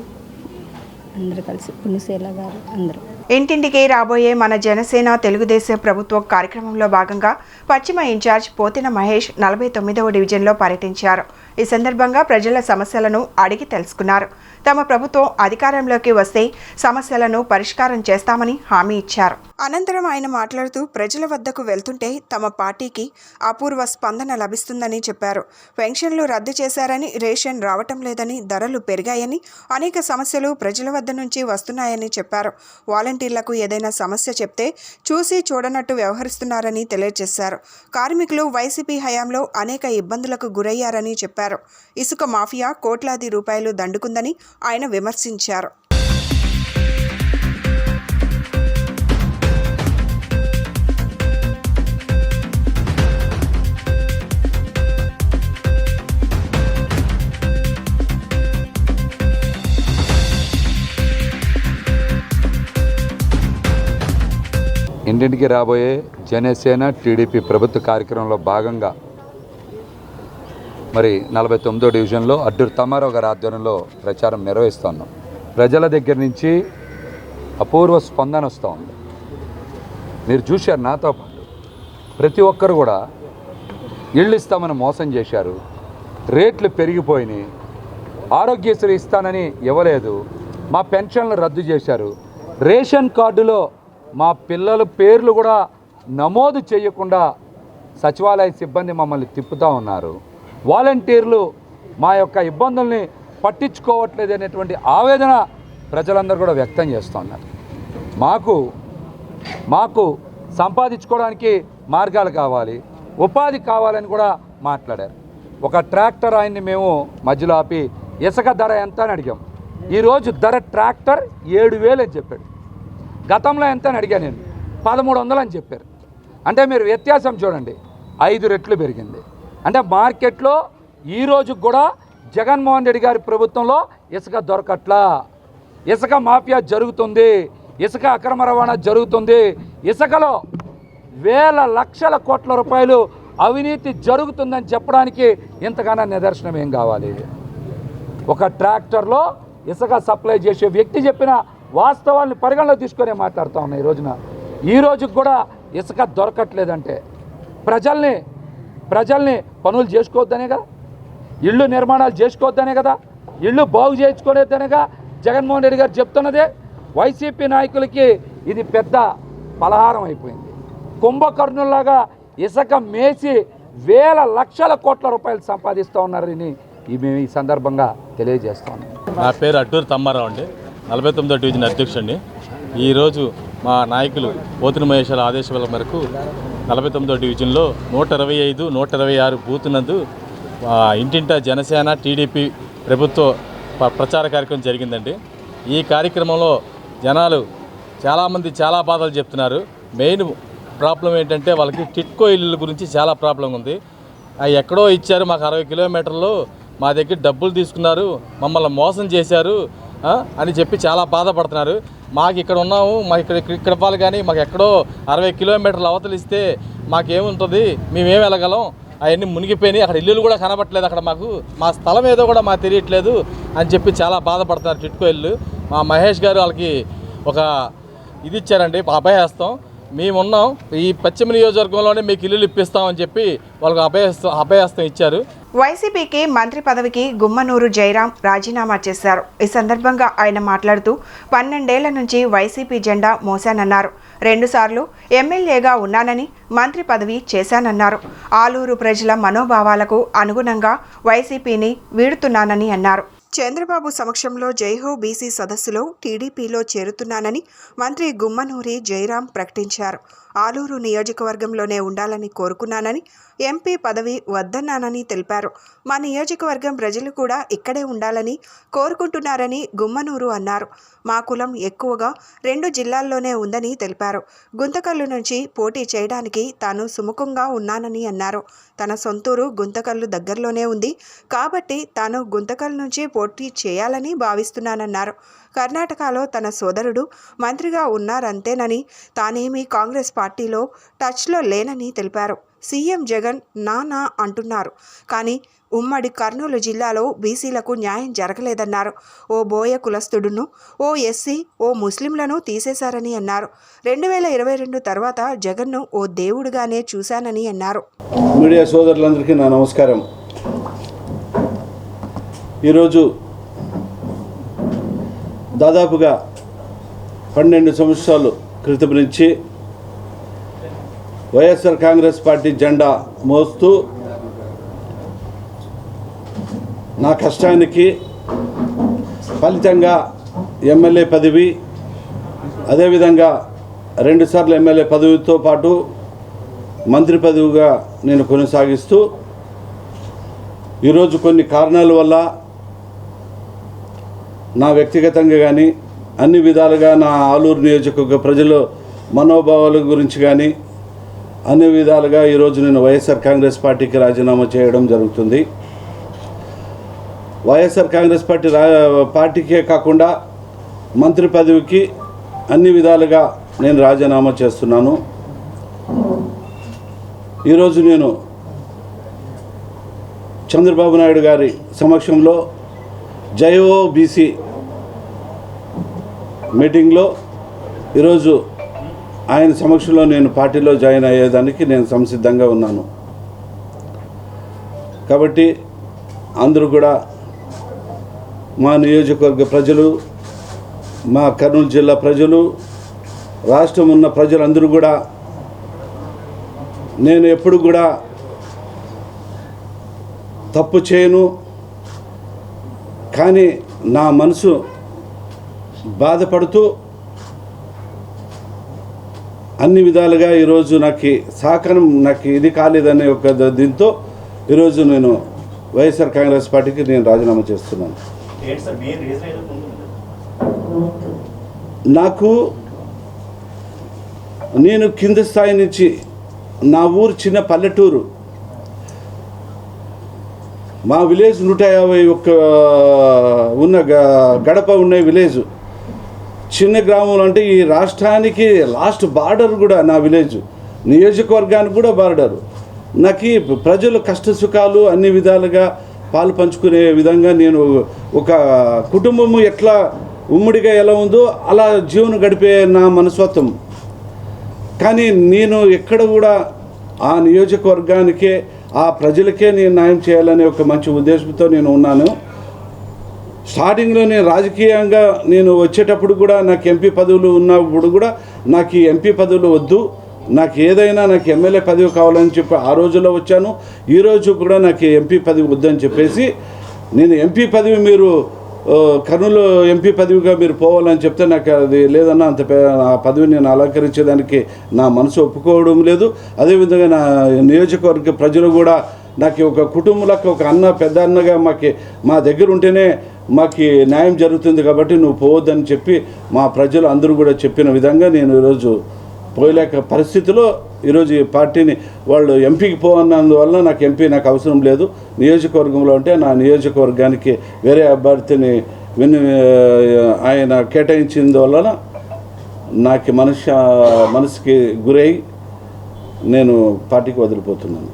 అందరూ కలిసి, పుణ్యశీల గారు అందరూ. ఇంటింటికి రాబోయే మన జనసేన తెలుగుదేశం ప్రభుత్వం కార్యక్రమంలో భాగంగా పశ్చిమ ఇన్ఛార్జ్ పోతిన మహేష్ 49వ డివిజన్లో పర్యటించారు. ఈ సందర్భంగా ప్రజల సమస్యలను అడిగి తెలుసుకున్నారు. తమ ప్రభుత్వం అధికారంలోకి వస్తే సమస్యలను పరిష్కారం చేస్తామని హామీ ఇచ్చారు. అనంతరం ఆయన మాట్లాడుతూ ప్రజల వద్దకు వెళ్తుంటే తమ పార్టీకి అపూర్వ స్పందన లభిస్తుందని చెప్పారు. పెన్షన్లు రద్దు చేశారని, రేషన్ రావటం లేదని, ధరలు పెరిగాయని, అనేక సమస్యలు ప్రజల వద్ద నుంచి వస్తున్నాయని చెప్పారు. వాలంటీర్లకు ఏదైనా సమస్య చెప్తే చూసి చూడనట్టు వ్యవహరిస్తున్నారని తెలియజేశారు. కార్మికులు వైసీపీ హయాంలో అనేక ఇబ్బందులకు గురయ్యారని చెప్పారు. ఇసుక మాఫియా కోట్లాది రూపాయలు దండుకుందని ఆయన విమర్శించారు. ఇంటింటికి రాబోయే జనసేన టీడీపీ ప్రభుత్వ కార్యక్రమంలో భాగంగా మరి 49వ డివిజన్లో అడ్డూరు తమ్మారావు గారి ఆధ్వర్యంలో ప్రచారం నిర్వహిస్తున్నాం. ప్రజల దగ్గర నుంచి అపూర్వ స్పందన వస్తూ ఉంది. మీరు చూశారు నాతో పాటు ప్రతి ఒక్కరు కూడా ఇళ్ళు ఇస్తామని మోసం చేశారు, రేట్లు పెరిగిపోయినాయి, ఆరోగ్యశ్రీ ఇస్తానని ఇవ్వలేదు, మా పెన్షన్లు రద్దు చేశారు, రేషన్ కార్డులో మా పిల్లల పేర్లు కూడా నమోదు చేయకుండా సచివాలయ సిబ్బంది మమ్మల్ని తిప్పుతూ ఉన్నారు. వాలంటీర్లు మా యొక్క ఇబ్బందుల్ని పట్టించుకోవట్లేదు అనేటువంటి ఆవేదన ప్రజలందరూ కూడా వ్యక్తం చేస్తున్నారు. మాకు సంపాదించుకోవడానికి మార్గాలు కావాలి, ఉపాధి కావాలని కూడా మాట్లాడారు. ఒక ట్రాక్టర్ ఆయన్ని మేము మధ్యలో ఆపి ఇసుక ధర ఎంత అని అడిగాం. ఈరోజు ధర ట్రాక్టర్ 7,000 అని చెప్పాడు. గతంలో ఎంత అని అడిగాను నేను, 1,300 అని చెప్పారు. అంటే మీరు వ్యత్యాసం చూడండి, 5 రెట్లు పెరిగింది. అంటే మార్కెట్లో ఈరోజు కూడా జగన్మోహన్ రెడ్డి గారి ప్రభుత్వంలో ఇసుక దొరకట్లా, ఇసుక మాఫియా జరుగుతుంది, ఇసుక అక్రమ రవాణా జరుగుతుంది, ఇసుకలో వేల లక్షల కోట్ల రూపాయలు అవినీతి జరుగుతుందని చెప్పడానికి ఇంతకన్నా నిదర్శనం ఏం కావాలి? ఒక ట్రాక్టర్లో ఇసుక సప్లై చేసే వ్యక్తి చెప్పిన వాస్తవాల్ని పరిగణలో తీసుకొని మాట్లాడుతూ ఉన్నాయి. ఈ రోజుకి కూడా ఇసుక దొరకట్లేదంటే ప్రజల్ని పనులు చేసుకోవద్దనే కదా, ఇళ్ళు నిర్మాణాలు చేసుకోవద్దనే కదా, ఇళ్ళు బాగు చేయించుకోలేదనేగా జగన్మోహన్ రెడ్డి గారు చెప్తున్నదే. వైసీపీ నాయకులకి ఇది పెద్ద పలహారం అయిపోయింది. కుంభకర్ణుల్లాగా ఇసుక మేసి వేల లక్షల కోట్ల రూపాయలు సంపాదిస్తూ ఉన్నారని మేము ఈ సందర్భంగా తెలియజేస్తా ఉన్నాం. నా పేరు అడ్డూరు తమ్మారావు అండి, 49వ డివిజన్ అధ్యక్షుడిని. ఈరోజు మా నాయకులు పోతిన మహేశ్వర ఆదేశాల మేరకు 49వ డివిజన్లో 125, 126 బూత్ నందు ఇంటింటా జనసేన టీడీపీ ప్రభుత్వ ప్రచార కార్యక్రమం జరిగిందండి. ఈ కార్యక్రమంలో జనాలు చాలామంది చాలా బాధలు చెప్తున్నారు. మెయిన్ ప్రాబ్లం ఏంటంటే వాళ్ళకి టిట్కో ఇల్లు గురించి చాలా ప్రాబ్లం ఉంది. అవి ఎక్కడో ఇచ్చారు, మాకు 60 కిలోమీటర్లు మా దగ్గర డబ్బులు తీసుకున్నారు, మమ్మల్ని మోసం చేశారు అని చెప్పి చాలా బాధపడుతున్నారు. మాకు ఇక్కడ ఉన్నాము, మాకు ఇక్కడ ఇవ్వాలి, కానీ మాకు ఎక్కడో 60 కిలోమీటర్లు అవతలు ఇస్తే మాకేముంటుంది, మేమేం వెళ్ళగలం, అవన్నీ మునిగిపోయినాయి, అక్కడ ఇల్లులు కూడా కనబట్టలేదు, అక్కడ మా స్థలం ఏదో కూడా మాకు తెలియట్లేదు అని చెప్పి చాలా బాధపడుతున్నారు టిట్కో ఇల్లు. మా మహేష్ గారు వాళ్ళకి ఒక ఇది ఇచ్చారండి, అభయహస్తం. మేమున్నాం ఈ పశ్చిమ నియోజకవర్గంలోనే మీకు ఇల్లులు ఇప్పిస్తామని చెప్పి వాళ్ళకి అభయహస్తం ఇచ్చారు. వైసీపీకి మంత్రి పదవికి గుమ్మనూరు జయరాం రాజీనామా చేశారు. ఈ సందర్భంగా ఆయన మాట్లాడుతూ 12 ఏళ్ల నుంచి వైసీపీ జెండా మోశానన్నారు. 2 సార్లు ఎమ్మెల్యేగా ఉన్నానని, మంత్రి పదవి చేశానన్నారు. ఆలూరు ప్రజల మనోభావాలకు అనుగుణంగా వైసీపీని వీడుతున్నానని అన్నారు. చంద్రబాబు సమక్షంలో జైహో బీసీ సదస్సులో టీడీపీలో చేరుతున్నానని మంత్రి గుమ్మనూరి జయరాం ప్రకటించారు. ఆలూరు నియోజకవర్గంలోనే ఉండాలని కోరుకున్నానని, ఎంపీ పదవి వద్దన్నానని తెలిపారు. మా నియోజకవర్గం ప్రజలు కూడా ఇక్కడే ఉండాలని కోరుకుంటున్నారని గుమ్మనూరు అన్నారు. మా కులం ఎక్కువగా 2 జిల్లాల్లోనే ఉందని తెలిపారు. గుంతకల్లు నుంచి పోటీ చేయడానికి తాను సుముఖంగా ఉన్నానని అన్నారు. తన సొంతూరు గుంతకల్లు దగ్గరలోనే ఉంది కాబట్టి తాను గుంతకల్ నుంచి పోటీ చేయాలని భావిస్తున్నానన్నారు. కర్ణాటకలో తన సోదరుడు మంత్రిగా ఉన్నారంతేనని, తానేమీ కాంగ్రెస్ పార్టీలో టచ్లో లేనని తెలిపారు. సీఎం జగన్ నానా అంటున్నారు, కానీ ఉమ్మడి కర్నూలు జిల్లాలో బీసీలకు న్యాయం జరగలేదన్నారు. ఓ బోయ కులస్తుడును, ఓ ఎస్సీ, ఓ ముస్లింలను తీసేశారని అన్నారు. 2022 తర్వాత జగన్ను ఓ దేవుడిగానే చూశానని అన్నారు. మీడియా సోదరులందరికీ నా నమస్కారం. ఈరోజు దాదాపుగా 12 సంవత్సరాల క్రితం నుంచి వైఎస్ఆర్ కాంగ్రెస్ పార్టీ జెండా మోస్తూ నా కష్టానికి ఫలితంగా ఎమ్మెల్యే పదవి, అదేవిధంగా 2 సార్లు ఎమ్మెల్యే పదవితో పాటు మంత్రి పదవిగా నేను కొనసాగిస్తూ ఈరోజు కొన్ని కారణాల వల్ల నా వ్యక్తిగతంగా కానీ అన్ని విధాలుగా నా ఆలూరు నియోజకవర్గ ప్రజల మనోభావాల గురించి కానీ అన్ని విధాలుగా ఈరోజు నేను వైఎస్ఆర్ కాంగ్రెస్ పార్టీకి రాజీనామా చేయడం జరుగుతుంది. వైఎస్ఆర్ కాంగ్రెస్ పార్టీకే కాకుండా మంత్రి పదవికి అన్ని విధాలుగా నేను రాజీనామా చేస్తున్నాను. ఈరోజు నేను చంద్రబాబు నాయుడు గారి సమక్షంలో జైఓ బీసీ మీటింగ్లో ఈరోజు ఆయన సమక్షంలో నేను పార్టీలో జాయిన్ అయ్యేదానికి నేను సంసిద్ధంగా ఉన్నాను. కాబట్టి అందరూ కూడా మా నియోజకవర్గ ప్రజలు, మా కర్నూలు జిల్లా ప్రజలు, రాష్ట్రం ఉన్న ప్రజలందరూ కూడా నేను ఎప్పుడు కూడా తప్పు చేయను, కానీ నా మనసు బాధపడుతూ అన్ని విధాలుగా ఈరోజు నాకు సహకారం ఇది కాలేదనే ఒక దీంతో ఈరోజు నేను వైఎస్ఆర్ కాంగ్రెస్ పార్టీకి నేను రాజీనామా చేస్తున్నాను. నేను కింద స్థాయి నుంచి, నా ఊరు చిన్న పల్లెటూరు, మా విలేజ్ 151 ఉన్న గడప ఉన్న విలేజ్, చిన్న గ్రామంలో అంటే ఈ రాష్ట్రానికి లాస్ట్ బార్డర్ కూడా నా విలేజ్, నియోజకవర్గానికి కూడా బార్డరు. నాకు ప్రజల కష్ట సుఖాలు అన్ని విధాలుగా పాలు పంచుకునే విధంగా నేను ఒక కుటుంబము ఎట్లా ఉమ్మడిగా ఎలా ఉందో అలా జీవనం గడిపే నా మనస్తత్వం. కానీ నేను ఎక్కడ కూడా ఆ నియోజకవర్గానికే ఆ ప్రజలకే నేను న్యాయం చేయాలనే ఒక మంచి ఉద్దేశంతో నేను ఉన్నాను. స్టార్టింగ్లో నేను రాజకీయంగా నేను వచ్చేటప్పుడు కూడా నాకు ఎంపీ పదవులు ఉన్నప్పుడు కూడా నాకు ఈ ఎంపీ పదవులు వద్దు, నాకు ఏదైనా నాకు ఎమ్మెల్యే పదవి కావాలని చెప్పి ఆ రోజుల్లో వచ్చాను. ఈరోజు కూడా నాకు ఎంపీ పదవి వద్దని చెప్పేసి నేను ఎంపీ పదవి మీరు కర్నూలు ఎంపీ పదవిగా మీరు పోవాలని చెప్తే నాకు అది లేదన్నా, ఆ పదవిని నేను అలంకరించేదానికి నా మనసు ఒప్పుకోవడం లేదు. అదేవిధంగా నా నియోజకవర్గ ప్రజలు కూడా నాకు ఒక కుటుంబంలోకి ఒక అన్న, పెద్ద అన్నగా మా దగ్గర ఉంటేనే మాకు న్యాయం జరుగుతుంది కాబట్టి నువ్వు పోవద్దని చెప్పి మా ప్రజలు అందరూ కూడా చెప్పిన విధంగా నేను ఈరోజు పోయలేక పరిస్థితిలో ఈరోజు ఈ పార్టీని వాళ్ళు ఎంపీకి పోవన్నందువల్ల నాకు ఎంపీ నాకు అవసరం లేదు. నియోజకవర్గంలో ఉంటే నా నియోజకవర్గానికి వేరే అభ్యర్థిని ఆయన కేటాయించిందువలన నాకు మనసుకి గురై నేను పార్టీకి వదిలిపోతున్నాను.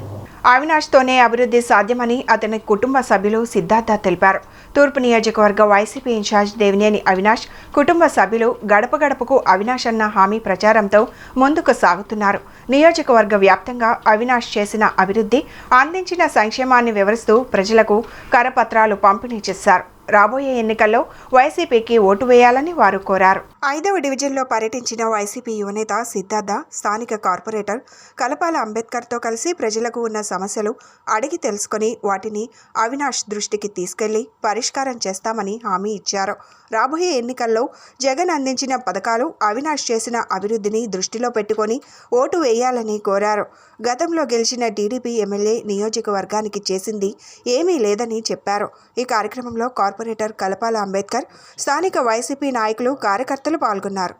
అవినాష్తోనే అభివృద్ధి సాధ్యమని అతని కుటుంబ సభ్యులు సిద్ధార్థ తెలిపారు. తూర్పు నియోజకవర్గ వైసీపీ ఇన్ఛార్జ్ దేవినేని అవినాష్ కుటుంబ సభ్యులు గడప గడపకు అవినాష్ అన్న హామీ ప్రచారంతో ముందుకు సాగుతున్నారు. నియోజకవర్గ వ్యాప్తంగా అవినాష్ చేసిన అభివృద్ధి, అందించిన సంక్షేమాన్ని వివరిస్తూ ప్రజలకు కరపత్రాలు పంపిణీ చేశారు. రాబోయే ఎన్నికల్లో వైసీపీకి ఓటు వేయాలని వారు కోరారు. 5వ డివిజన్లో పర్యటించిన వైసీపీ యువనేత సిద్ధార్థ స్థానిక కార్పొరేటర్ కలపాల అంబేద్కర్తో కలిసి ప్రజలకు ఉన్న సమస్యలు అడిగి తెలుసుకుని వాటిని అవినాష్ దృష్టికి తీసుకెళ్లి పరిష్కారం చేస్తామని హామీ ఇచ్చారు. రాబోయే ఎన్నికల్లో జగన్ అందించిన పథకాలు, అవినాష్ చేసిన అభివృద్ధిని దృష్టిలో పెట్టుకొని ఓటు వేయాలని కోరారు. గతంలో గెలిచిన టీడీపీ ఎమ్మెల్యే నియోజకవర్గానికి చేసింది ఏమీ లేదని చెప్పారు. ఈ కార్యక్రమంలో కార్పొరేటర్ కలపాల అంబేద్కర్, స్థానిక వైసీపీ నాయకులు, కార్యకర్తలు పాల్గొన్నారు.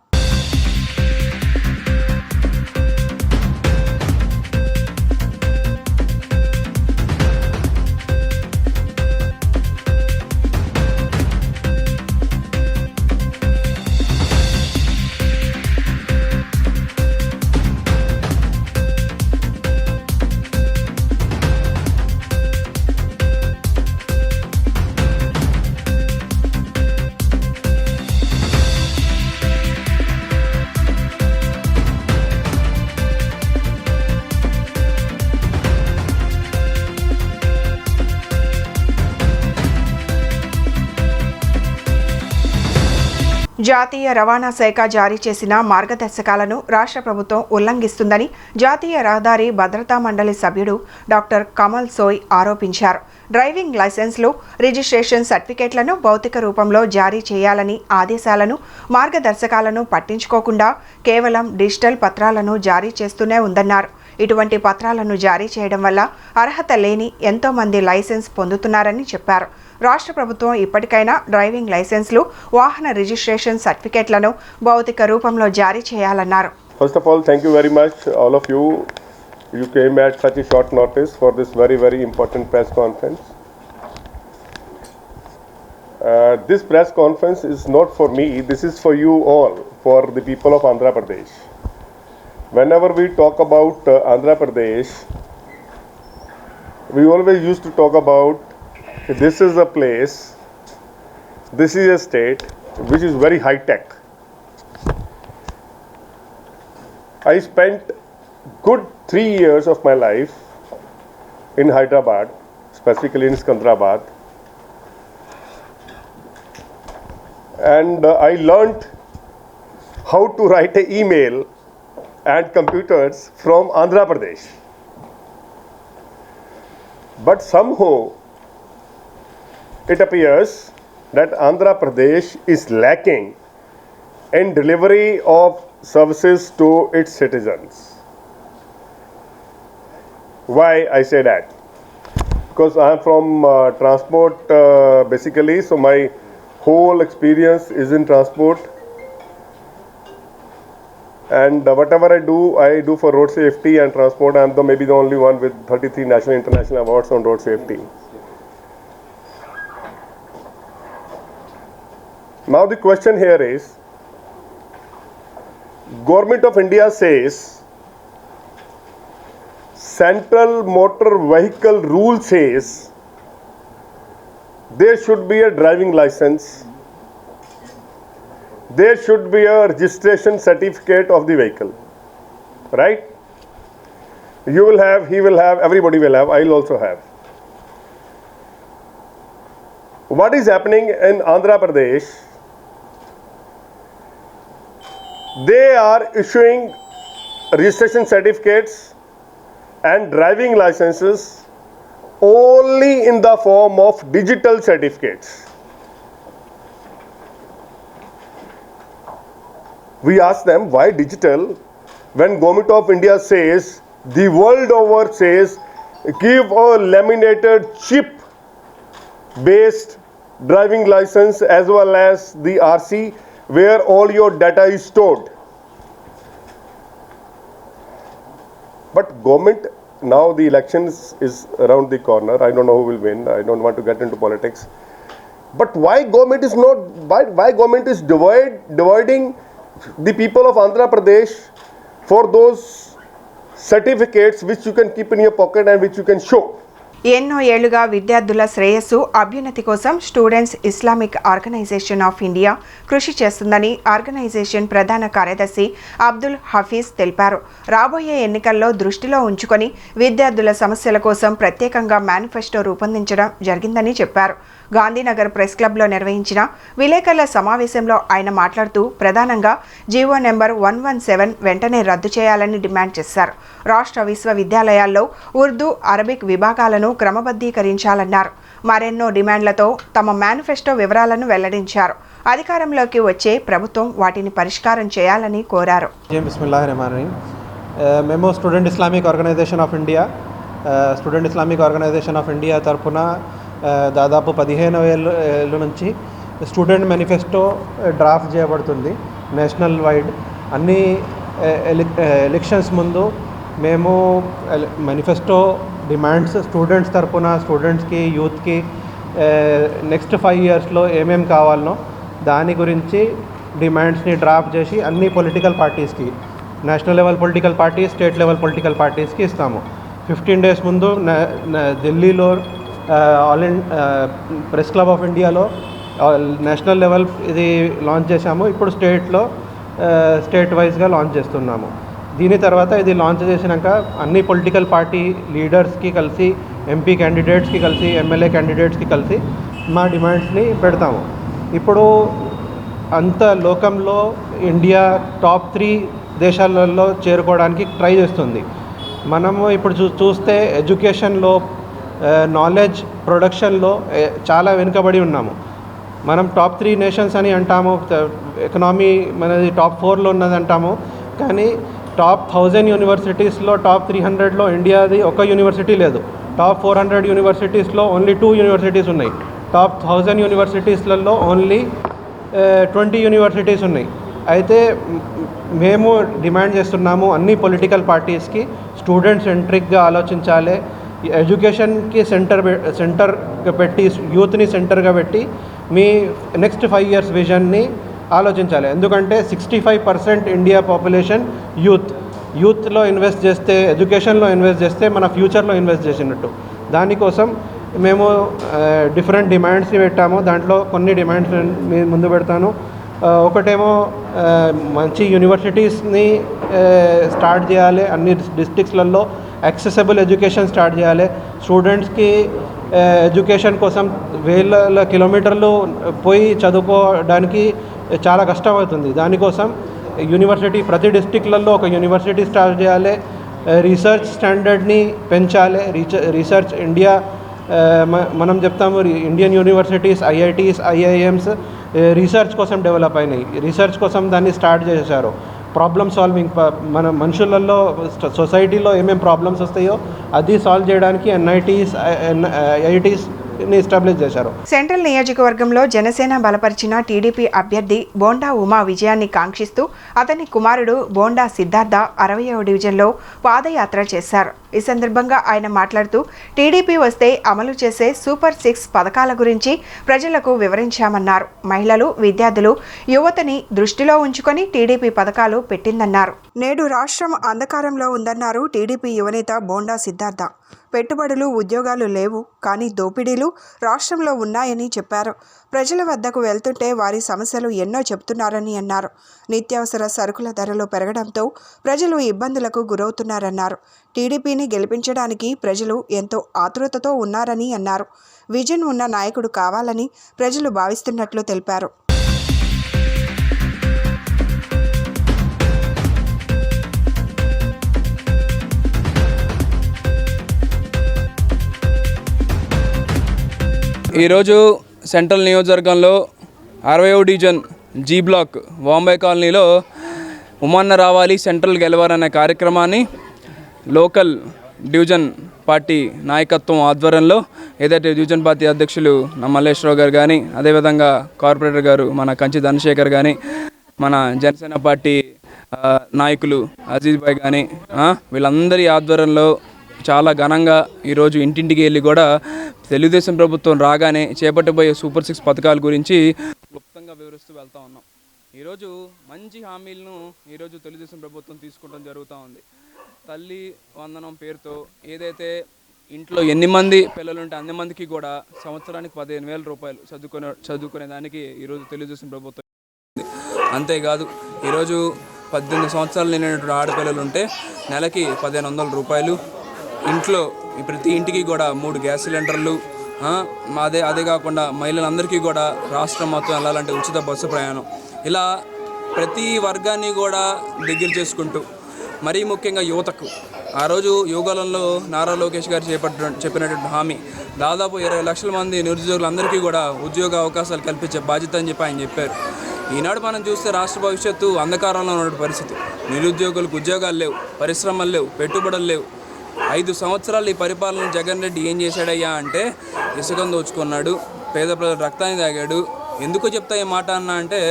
జాతీయ రవాణా శాఖ జారీ చేసిన మార్గదర్శకాలను రాష్ట్ర ప్రభుత్వం ఉల్లంఘిస్తుందని జాతీయ రహదారి భద్రతా మండలి సభ్యుడు డాక్టర్ కమల్ సోయ్ ఆరోపించారు. డ్రైవింగ్ లైసెన్స్లు, రిజిస్ట్రేషన్ సర్టిఫికేట్లను భౌతిక రూపంలో జారీ చేయాలని ఆదేశాలను, మార్గదర్శకాలను పట్టించుకోకుండా కేవలం డిజిటల్ పత్రాలను జారీ చేస్తూనే ఉందన్నారు. ఇటువంటి పత్రాలను జారీ చేయడం వల్ల అర్హత లేని ఎంతో మంది లైసెన్స్ పొందుతున్నారని చెప్పారు. రాష్ట్ర ప్రభుత్వం ఇప్పటికైనా డ్రైవింగ్ లైసెన్స్లు, వాహన రిజిస్ట్రేషన్ సర్టిఫికేట్లను భౌతిక రూపంలో జారీ చేయాలన్నారు. First of all, thank you very much, all of you. You came at such a short notice for this very, very important press conference. This press conference is not for me, this is for you all, for the people of Andhra Pradesh. Whenever we talk about Andhra Pradesh, we always used to talk about this is a place, this is a state which is very high tech. I spent good 3 years of my life in Hyderabad, specifically in Sikandrabad, and I learnt how to write an email and computers from Andhra Pradesh. But somehow it appears that Andhra Pradesh is lacking in delivery of services to its citizens. Why I say that? Because I am from transport basically, so my whole experience is in transport. And whatever I do for road safety and transport. I am maybe the only one with 33 national and international awards on road safety. Now the question here is, Government of India says, Central Motor Vehicle Rule says, there should be a driving license. There should be a registration certificate of the vehicle, right? You will have, he will have, everybody will have, I will also have. What is happening in Andhra Pradesh? They are issuing registration certificates and driving licenses only in the form of digital certificates. We ask them, why digital, when Government of India says, the world over says, give a laminated chip based driving license as well as the RC where all your data is stored. But government, now the elections is around the corner. I don't know who will win. I don't want to get into politics. But why government is not, why government is dividing the people of Andhra Pradesh for those certificates which you can keep in your pocket and which you can show? ఎన్నో ఏళ్లుగా విద్యార్థుల శ్రేయస్సు అభ్యున్నతి కోసం students Islamic organisation of India కృషి చేస్తుందని organisation ప్రధాన కార్యదర్శి అబ్దుల్ హఫీజ్ తెలిపారు. రాబోయే ఎన్నికల్లో దృష్టిలో ఉంచుకొని విద్యార్థుల సమస్యల కోసం ప్రత్యేకంగా మేనిఫెస్టో రూపొందించడం జరిగిందని చెప్పారు. గాంధీనగర్ ప్రెస్ క్లబ్లో నిర్వహించిన విలేకరుల సమావేశంలో ఆయన మాట్లాడుతూ ప్రధానంగా జీవో నెంబర్ 117 వెంటనే రద్దు చేయాలని డిమాండ్ చేశారు. రాష్ట్ర విశ్వవిద్యాలయాల్లో ఉర్దూ, అరబిక్ విభాగాలను క్రమబద్ధీకరించాలన్నారు. మరెన్నో డిమాండ్లతో తమ మేనిఫెస్టో వివరాలను వెల్లడించారు. అధికారంలోకి వచ్చే ప్రభుత్వం వాటిని పరిష్కారం చేయాలని కోరారు. మేము student Islamic organisation of India తరఫున దాదాపు 15 ఏళ్ళ నుంచి స్టూడెంట్ మేనిఫెస్టో డ్రాఫ్ట్ చేయబడుతుంది నేషనల్ వైడ్. అన్ని ఎలక్షన్స్ ముందు మేము మేనిఫెస్టో డిమాండ్స్ స్టూడెంట్స్ తరఫున స్టూడెంట్స్కి, యూత్కి నెక్స్ట్ 5 ఇయర్స్లో ఏమేమి కావాలనో దాని గురించి డిమాండ్స్ని డ్రాఫ్ట్ చేసి అన్ని పొలిటికల్ పార్టీస్కి, national level political parties, state level political పార్టీస్కి ఇస్తాము. 15 డేస్ ముందు ఢిల్లీలో ప్రెస్ క్లబ్ ఆఫ్ ఇండియాలో నేషనల్ లెవెల్ ఇది లాంచ్ చేశాము. ఇప్పుడు స్టేట్ వైజ్గా లాంచ్ చేస్తున్నాము. దీని తర్వాత ఇది లాంచ్ చేసినాక అన్ని పొలిటికల్ పార్టీ లీడర్స్కి కలిసి, ఎంపీ క్యాండిడేట్స్కి కలిసి, ఎమ్మెల్యే క్యాండిడేట్స్కి కలిసి మా డిమాండ్స్ని పెడతాము. ఇప్పుడు అంత లోకంలో ఇండియా టాప్ 3 దేశాలలో చేరుకోవడానికి ట్రై చేస్తుంది. మనము ఇప్పుడు చూస్తే ఎడ్యుకేషన్లో, నాలెడ్జ్ ప్రొడక్షన్లో చాలా వెనుకబడి ఉన్నాము. మనం టాప్ 3 నేషన్స్ అని అంటాము, ఎకనామీ మనది టాప్ 4లో ఉన్నది అంటాము. కానీ టాప్ 1000 యూనివర్సిటీస్లో టాప్ 300లో ఇండియాది ఒక యూనివర్సిటీ లేదు. టాప్ 400 యూనివర్సిటీస్లో ఓన్లీ 2 యూనివర్సిటీస్ ఉన్నాయి. టాప్ 1000 యూనివర్సిటీస్లలో ఓన్లీ 20 యూనివర్సిటీస్ ఉన్నాయి. అయితే మేము డిమాండ్ చేస్తున్నాము అన్ని పొలిటికల్ పార్టీస్కి స్టూడెంట్ సెంట్రిక్గా ఆలోచించాలి, ఎడ్యుకేషన్కి సెంటర్గా పెట్టి, యూత్ని సెంటర్గా పెట్టి మీ నెక్స్ట్ 5 ఇయర్స్ విజన్ని ఆలోచించాలి. ఎందుకంటే 65% ఇండియా పాపులేషన్ యూత్లో ఇన్వెస్ట్ చేస్తే, ఎడ్యుకేషన్లో ఇన్వెస్ట్ చేస్తే మన ఫ్యూచర్లో ఇన్వెస్ట్ చేసినట్టు. దానికోసం మేము డిఫరెంట్ డిమాండ్స్ని పెట్టాము. దాంట్లో కొన్ని డిమాండ్స్ ముందు పెడతాను. ఒకటేమో మంచి యూనివర్సిటీస్ని స్టార్ట్ చేయాలి, అన్ని డిస్ట్రిక్ట్స్లలో యాక్సెసిబుల్ ఎడ్యుకేషన్ స్టార్ట్ చేయాలి. స్టూడెంట్స్కి ఎడ్యుకేషన్ కోసం వేల కిలోమీటర్లు పోయి చదువుకోవడానికి చాలా కష్టమవుతుంది. దానికోసం యూనివర్సిటీ, ప్రతి డిస్ట్రిక్ట్లలో ఒక యూనివర్సిటీ స్టార్ట్ చేయాలి. రీసెర్చ్ స్టాండర్డ్ని పెంచాలి. రీసెర్చ్ ఇండియా మనం చెప్తాము Indian universities, IITs, IIMs research కోసం డెవలప్ అయినాయి. రీసెర్చ్ కోసం దాన్ని స్టార్ట్ చేశారు. ప్రాబ్లమ్ సాల్వింగ్, మన మనుషులలో సొసైటీలో ఏమేమి ప్రాబ్లమ్స్ వస్తాయో అది సాల్వ్ చేయడానికి ఐఐటీస్ని ఎస్టాబ్లిష్ చేశారు. సెంట్రల్ నియోజకవర్గంలో జనసేన బలపరిచిన టీడీపీ అభ్యర్థి బోండా ఉమా విజయాన్ని కాంక్షిస్తూ అతని కుమారుడు బోండా సిద్ధార్థ 60వ డివిజన్లో పాదయాత్ర చేశారు. ఈ సందర్భంగా ఆయన మాట్లాడుతూ టీడీపీ వస్తే అమలు చేసే సూపర్ 6 పథకాల గురించి ప్రజలకు వివరించామన్నారు. మహిళలు, విద్యార్థులు, యువతని దృష్టిలో ఉంచుకొని టీడీపీ పథకాలు పెట్టిందన్నారు. నేడు రాష్ట్రం అంధకారంలో ఉందన్నారు టీడీపీ యువనేత బోండా సిద్ధార్థ. పెట్టుబడులు, ఉద్యోగాలు లేవు, కానీ దోపిడీలు రాష్ట్రంలో ఉన్నాయని చెప్పారు. ప్రజల వద్దకు వెళ్తుంటే వారి సమస్యలు ఎన్నో చెబుతున్నారని అన్నారు. నిత్యావసర సరుకుల ధరలు పెరగడంతో ప్రజలు ఇబ్బందులకు గురవుతున్నారన్నారు. టీడీపీని గెలిపించడానికి ప్రజలు ఎంతో ఆతృతతో ఉన్నారని అన్నారు. విజన్ ఉన్న నాయకుడు కావాలని ప్రజలు భావిస్తున్నట్లు తెలిపారు. ఈరోజు సెంట్రల్ నియోజకవర్గంలో 60వ డివిజన్ జీ బ్లాక్ వాంబాయ్ కాలనీలో ఉమన్న రావాలి, సెంట్రల్ గెలవాలనే కార్యక్రమాన్ని లోకల్ డివిజన్ పార్టీ నాయకత్వం ఆధ్వర్యంలో ఏదైతే డివిజన్ పార్టీ అధ్యక్షులు మల్లేశ్వరరావు గారు కానీ, అదేవిధంగా కార్పొరేటర్ గారు మన కంచి ధనశేఖర్ కానీ, మన జనసేన పార్టీ నాయకులు అజీజ్ భాయ్ కానీ, వీళ్ళందరి ఆధ్వర్యంలో చాలా ఘనంగా ఈరోజు ఇంటింటికి వెళ్ళి కూడా తెలుగుదేశం ప్రభుత్వం రాగానే చేపట్టబోయే సూపర్ 6 పథకాల గురించి క్లుప్తంగా వివరిస్తూ వెళ్తూ ఉన్నాం. ఈరోజు మంచి హామీలను ఈరోజు తెలుగుదేశం ప్రభుత్వం తీసుకోవడం జరుగుతూ ఉంది. తల్లి వందనం పేరుతో ఏదైతే ఇంట్లో ఎన్ని మంది పిల్లలు ఉంటే అన్ని మందికి కూడా సంవత్సరానికి 15,000 రూపాయలు చదువుకునే దానికి ఈరోజు తెలుగుదేశం ప్రభుత్వం. అంతేకాదు ఈరోజు 18 సంవత్సరాలు నిండినటువంటి ఆడపిల్లలు ఉంటే నెలకి 1,500 రూపాయలు, ఇంట్లో ప్రతి ఇంటికి కూడా 3 గ్యాస్ సిలిండర్లు, అదే కాకుండా మహిళలందరికీ కూడా రాష్ట్రం మొత్తం వెళ్ళాలంటే ఉచిత బస్సు ప్రయాణం, ఇలా ప్రతి వర్గాన్ని కూడా దగ్గర చేసుకుంటూ మరీ ముఖ్యంగా యువతకు ఆ రోజు యువగలంలో నారా లోకేష్ గారు చెప్పినటువంటి హామీ దాదాపు 20 లక్షల మంది నిరుద్యోగులందరికీ కూడా ఉద్యోగ అవకాశాలు కల్పించే బాధ్యత అని చెప్పి ఆయన చెప్పారు. ఈనాడు మనం చూస్తే రాష్ట్ర భవిష్యత్తు అంధకారంలో ఉన్న పరిస్థితి. నిరుద్యోగులకు ఉద్యోగాలు లేవు, పరిశ్రమలు లేవు, పెట్టుబడులు లేవు. 5 సంవత్సరాలు ఈ పరిపాలన జగన్ రెడ్డి ఏం చేశాడయ్యా అంటే ఇసుకను దోచుకున్నాడు, పేద ప్రజల రక్తాన్ని తాగాడు. ఎందుకు చెప్తా ఈ మాట అన్నా అంటే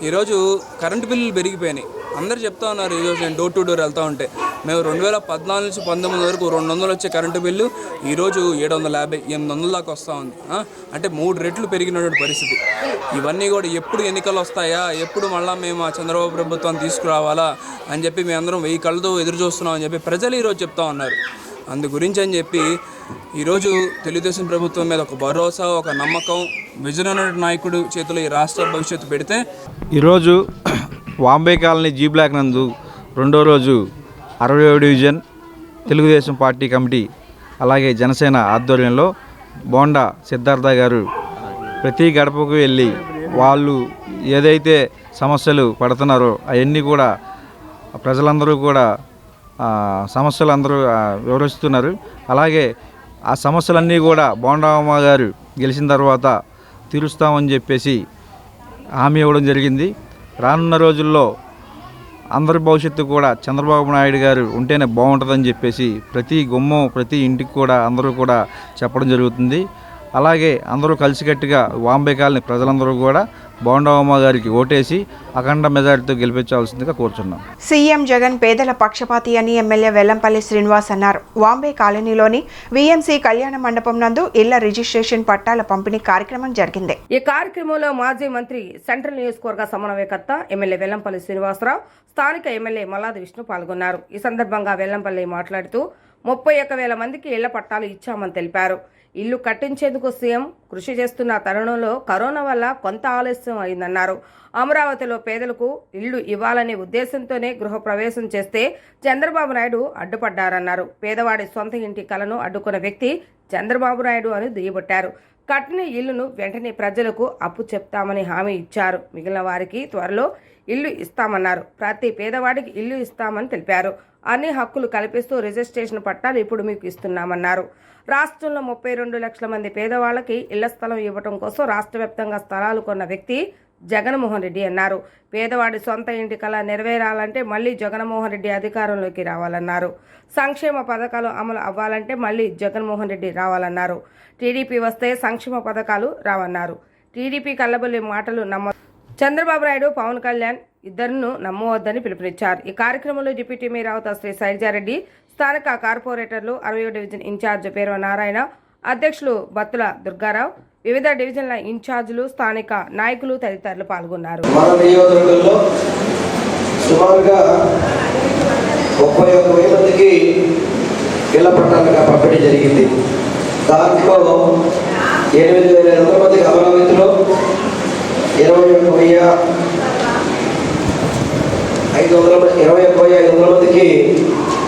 ఈరోజు కరెంటు బిల్లులు పెరిగిపోయినాయి. అందరూ చెప్తా ఉన్నారు. ఈరోజు నేను డోర్ టు డోర్ వెళ్తూ ఉంటే మేము 2014 నుంచి 19 వరకు 200 వచ్చే కరెంటు బిల్లు ఈరోజు 750, 800 దాకా వస్తూ ఉంది. అంటే 3 రెట్లు పెరిగినటువంటి పరిస్థితి. ఇవన్నీ కూడా ఎప్పుడు ఎన్నికలు వస్తాయా, ఎప్పుడు మళ్ళీ మేము ఆ చంద్రబాబు ప్రభుత్వాన్ని తీసుకురావాలా అని చెప్పి మేమందరం 1000 కళ్ళతో ఎదురు చూస్తున్నాం అని చెప్పి ప్రజలు ఈరోజు చెప్తా ఉన్నారు. అందు గురించి అని చెప్పి ఈరోజు తెలుగుదేశం ప్రభుత్వం మీద ఒక భరోసా, ఒక నమ్మకం, విజన్ నాయకుడు చేతిలో ఈ రాష్ట్ర భవిష్యత్తు పెడితే ఈరోజు వాంబే కాలనీ జీ బ్లాక్ నందు 2వ రోజు 60వ డివిజన్ తెలుగుదేశం పార్టీ కమిటీ అలాగే జనసేన ఆధ్వర్యంలో బోండా సిద్ధార్థ గారు ప్రతి గడపకు వెళ్ళి వాళ్ళు ఏదైతే సమస్యలు పడుతున్నారో అవన్నీ కూడా ప్రజలందరూ కూడా సమస్యలు అందరూ వివరిస్తున్నారు. అలాగే ఆ సమస్యలన్నీ కూడా బోండామ్మ గారు గెలిచిన తర్వాత తీరుస్తామని చెప్పేసి హామీ ఇవ్వడం జరిగింది. రానున్న రోజుల్లో అందరి భవిష్యత్తు కూడా చంద్రబాబు నాయుడు గారు ఉంటేనే బాగుంటుందని చెప్పేసి ప్రతి గుమ్మం, ప్రతి ఇంటికి కూడా అందరూ కూడా చెప్పడం జరుగుతుంది. అలాగే అందరూ కలిసికట్టుగా వాంబే కాలనీ ప్రజలందరూ కూడా బోండామ్మ గారికి ఓటేసి అఖండ మెజారిటీతో గెలిపించాల్సిందిగా కోరుచున్నాం. సీఎం జగన్ పేదల పక్షపాతి అని ఎమ్మెల్యే వెల్లంపల్లి శ్రీనివాస్ అన్నారు. వాంబే కాలనీలోని వీఎంసీ కళ్యాణ మండపం నందు ఇళ్ల రిజిస్ట్రేషన్ పట్టాల పంపిణీ కార్యక్రమం జరిగింది. ఈ కార్యక్రమంలో మాజీ మంత్రి, సెంట్రల్ నియోజకవర్గ సమన్వయకర్త ఎమ్మెల్యే వెల్లంపల్లి శ్రీనివాసరావు, స్థానిక ఎమ్మెల్యే మల్లాది విష్ణు పాల్గొన్నారు. ఈ సందర్భంగా వెల్లంపల్లి మాట్లాడుతూ 31,000 మందికి ఇళ్ల పట్టాలు ఇచ్చామని తెలిపారు. ఇల్లు కట్టించేందుకు సీఎం కృషి చేస్తున్న తరుణంలో కరోనా వల్ల కొంత ఆలస్యం అయిందన్నారు. అమరావతిలో పేదలకు ఇళ్లు ఇవ్వాలనే ఉద్దేశంతోనే గృహప్రవేశం చేస్తే చంద్రబాబు నాయుడు అడ్డుపడ్డారన్నారు. పేదవాడి సొంత ఇంటి కలను అడ్డుకున్న వ్యక్తి చంద్రబాబు నాయుడు అని దుయ్యబట్టారు. కట్టిన ఇల్లును వెంటనే ప్రజలకు అప్పు చెప్తామని హామీ ఇచ్చారు. మిగిలిన వారికి త్వరలో ఇల్లు ఇస్తామన్నారు. ప్రతి పేదవాడికి ఇల్లు ఇస్తామని తెలిపారు. అన్ని హక్కులు కల్పిస్తూ రిజిస్ట్రేషన్ పట్టాలు ఇప్పుడు మీకు ఇస్తున్నామన్నారు. రాష్ట్రంలో 32 లక్షల మంది పేదవాళ్ళకి ఇళ్ల స్థలం ఇవ్వడం కోసం రాష్ట్ర వ్యాప్తంగా స్థలాలు కొన్న వ్యక్తి జగన్మోహన్ రెడ్డి అన్నారు. పేదవాడి సొంత ఇంటి కళ నెరవేరాలంటే మళ్ళీ జగన్మోహన్ రెడ్డి అధికారంలోకి రావాలన్నారు. సంక్షేమ పథకాలు అమలు అవ్వాలంటే మళ్ళీ జగన్మోహన్ రెడ్డి రావాలన్నారు. టీడీపీ వస్తే సంక్షేమ పథకాలు రావన్నారు. టీడీపీ కల్లబొల్లి మాటలు చంద్రబాబు నాయుడు, పవన్ కళ్యాణ్ ఇద్దరును నమ్మవద్దని పిలుపునిచ్చారు. ఈ కార్యక్రమంలో డిప్యూటీ మేయర్ అవత శ్రీ శైలజారెడ్డి, స్థానిక కార్పొరేటర్లు 60వ డివిజన్ ఇన్ఛార్జ్ పేర్వ నారాయణ, అధ్యక్షులు బత్తుల దుర్గారావు, వివిధ డివిజన్ల ఇన్ఛార్జీలు, స్థానిక నాయకులు తదితరులు పాల్గొన్నారు. మన నియోజకవర్గంలో సుమారుగా 31,000 మందికి ఇళ్ల పట్టాలుగా పంపిణీ జరిగింది. దాంట్లో 8,500 మందికి అమరావతిలో, 21,500 మందికి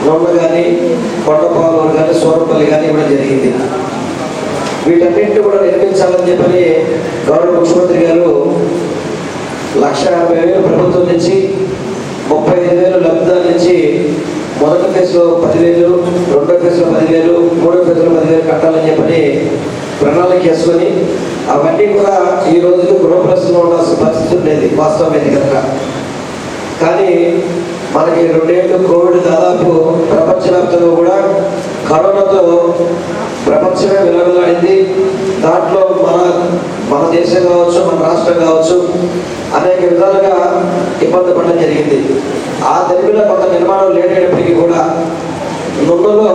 నొన్న కానీ, కొండపాలూరు కానీ, సూరపల్లి కానీ ఇవ్వడం జరిగింది. వీటన్నింటినీ కూడా నిర్మించాలని చెప్పని గౌరవ ముఖ్యమంత్రి గారు 1,50,000 ప్రభుత్వం నుంచి, 35,000 లబ్ధిదారుల నుంచి మొదటి ఫేజ్లో 10,000, రెండో ఫేజ్లో 10,000, మూడో ఫేజ్లో 10,000 కట్టాలని చెప్పని ప్రణాళిక వేసుకొని అవన్నీ కూడా ఈ రోజుకి గృహప్రవేశంలో ఉండాల్సిన పరిస్థితి ఉండేది వాస్తవమైంది కనుక. కానీ మనకి 2 ఏళ్ళు కోవిడ్ దాదాపు ప్రపంచవ్యాప్తంగా కూడా కరోనాతో ప్రపంచమే విలవిలాడింది. దాంట్లో మన దేశం కావచ్చు, మన రాష్ట్రం కావచ్చు అనేక విధాలుగా ఇబ్బంది పడడం జరిగింది. ఆ తెలివిలో కొంత నిర్మాణం లేనప్పటికీ కూడా నున్నలో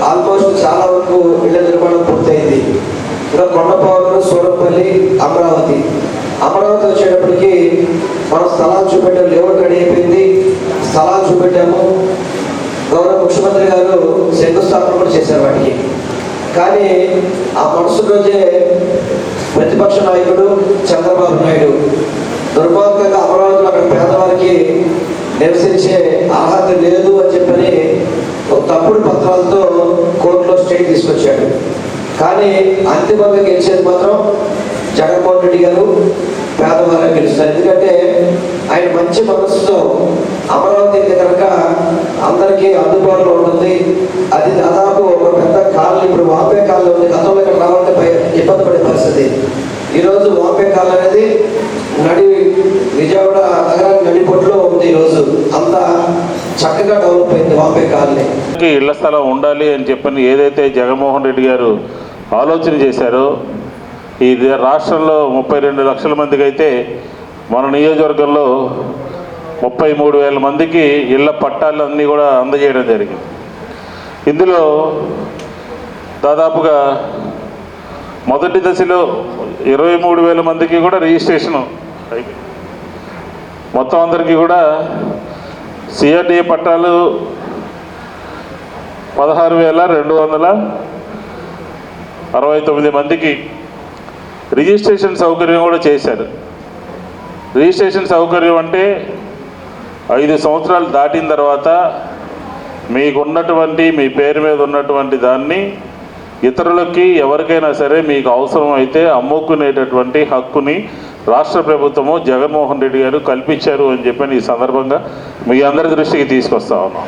ఆల్మోస్ట్ చాలా వరకు ఇళ్ల నిర్మాణం పూర్తయింది. ఇంకా కొండపాలూరు, సూరపల్లి, అమరావతి వచ్చేటప్పటికి మనం స్థలాలు చూపెట్టాము, లేఅవుట్ రెడీ అయిపోయింది, స్థలాలు చూపెట్టాము. గౌరవ ముఖ్యమంత్రి గారు శంకుస్థాపన కూడా చేశారు వాటికి. కానీ ఆ మరుసటి రోజే ప్రతిపక్ష నాయకుడు చంద్రబాబు నాయుడు దుర్మార్గంగా అమరావతిలో అక్కడ పేదవారికి నివసించే అర్హత లేదు అని చెప్పని తప్పుడు పత్రాలతో కోర్టులో స్టే తీసుకొచ్చాడు. కానీ అంతిమంగా గెలిచేది మాత్రం జగన్మోహన్ రెడ్డి గారు పేదవాళ్ళని గెలుస్తారు. ఎందుకంటే ఆయన మంచి మనసుతో అమరావతి అయితే కనుక అందరికీ అందుబాటులో ఉంటుంది. అది దాదాపు ఒక పెద్ద కాలనీ, ఇప్పుడు వాంపే కాలనీ ఉంది, గతంలో ఇక్కడ రావాలంటే ఇబ్బంది పడే పరిస్థితి. ఈరోజు వాంపే కాలనీ అనేది విజయవాడ నగరానికి నడిపొట్లో ఉంది. ఈరోజు అంత చక్కగా డెవలప్ అయింది వాంపే కాలనీ. ఇళ్ల స్థలం ఉండాలి అని చెప్పని ఏదైతే జగన్మోహన్ రెడ్డి గారు ఆలోచన చేశారో, ఈ రాష్ట్రంలో 32 లక్షల మందికి అయితే మన నియోజకవర్గంలో 33,000 మందికి ఇళ్ల పట్టాలన్నీ కూడా అందజేయడం జరిగింది. ఇందులో దాదాపుగా మొదటి దశలో 23,000 మందికి కూడా రిజిస్ట్రేషన్ అయిపోయింది. మొత్తం అందరికీ కూడా సిఆర్డీఏ పట్టాలు 16,269 మందికి రిజిస్ట్రేషన్ సౌకర్యం కూడా చేశారు. రిజిస్ట్రేషన్ సౌకర్యం అంటే 5 సంవత్సరాలు దాటిన తర్వాత మీకున్నటువంటి మీ పేరు మీద ఉన్నటువంటి దాన్ని ఇతరులకి ఎవరికైనా సరే మీకు అవసరం అయితే అమ్ముకునేటటువంటి హక్కుని రాష్ట్ర ప్రభుత్వము జగన్మోహన్ రెడ్డి గారు కల్పించారు అని చెప్పని ఈ సందర్భంగా మీ అందరి దృష్టికి తీసుకొస్తా ఉన్నాం.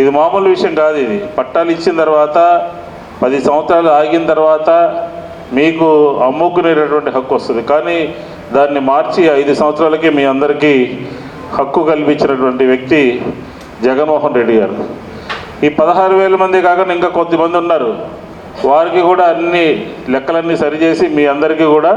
ఇది మామూలు విషయం కాదు. ఇది పట్టాలు ఇచ్చిన తర్వాత 10 సంవత్సరాలు ఆగిన తర్వాత మీకు అమ్ముకునేటటువంటి హక్కు వస్తుంది. కానీ దాన్ని మార్చి 5 సంవత్సరాలకి మీ అందరికీ హక్కు కల్పించినటువంటి వ్యక్తి జగన్మోహన్ రెడ్డి గారు. ఈ 16,000 మంది కాకుండా ఇంకా కొద్దిమంది ఉన్నారు. వారికి కూడా అన్ని లెక్కలన్నీ సరిచేసి మీ అందరికీ కూడా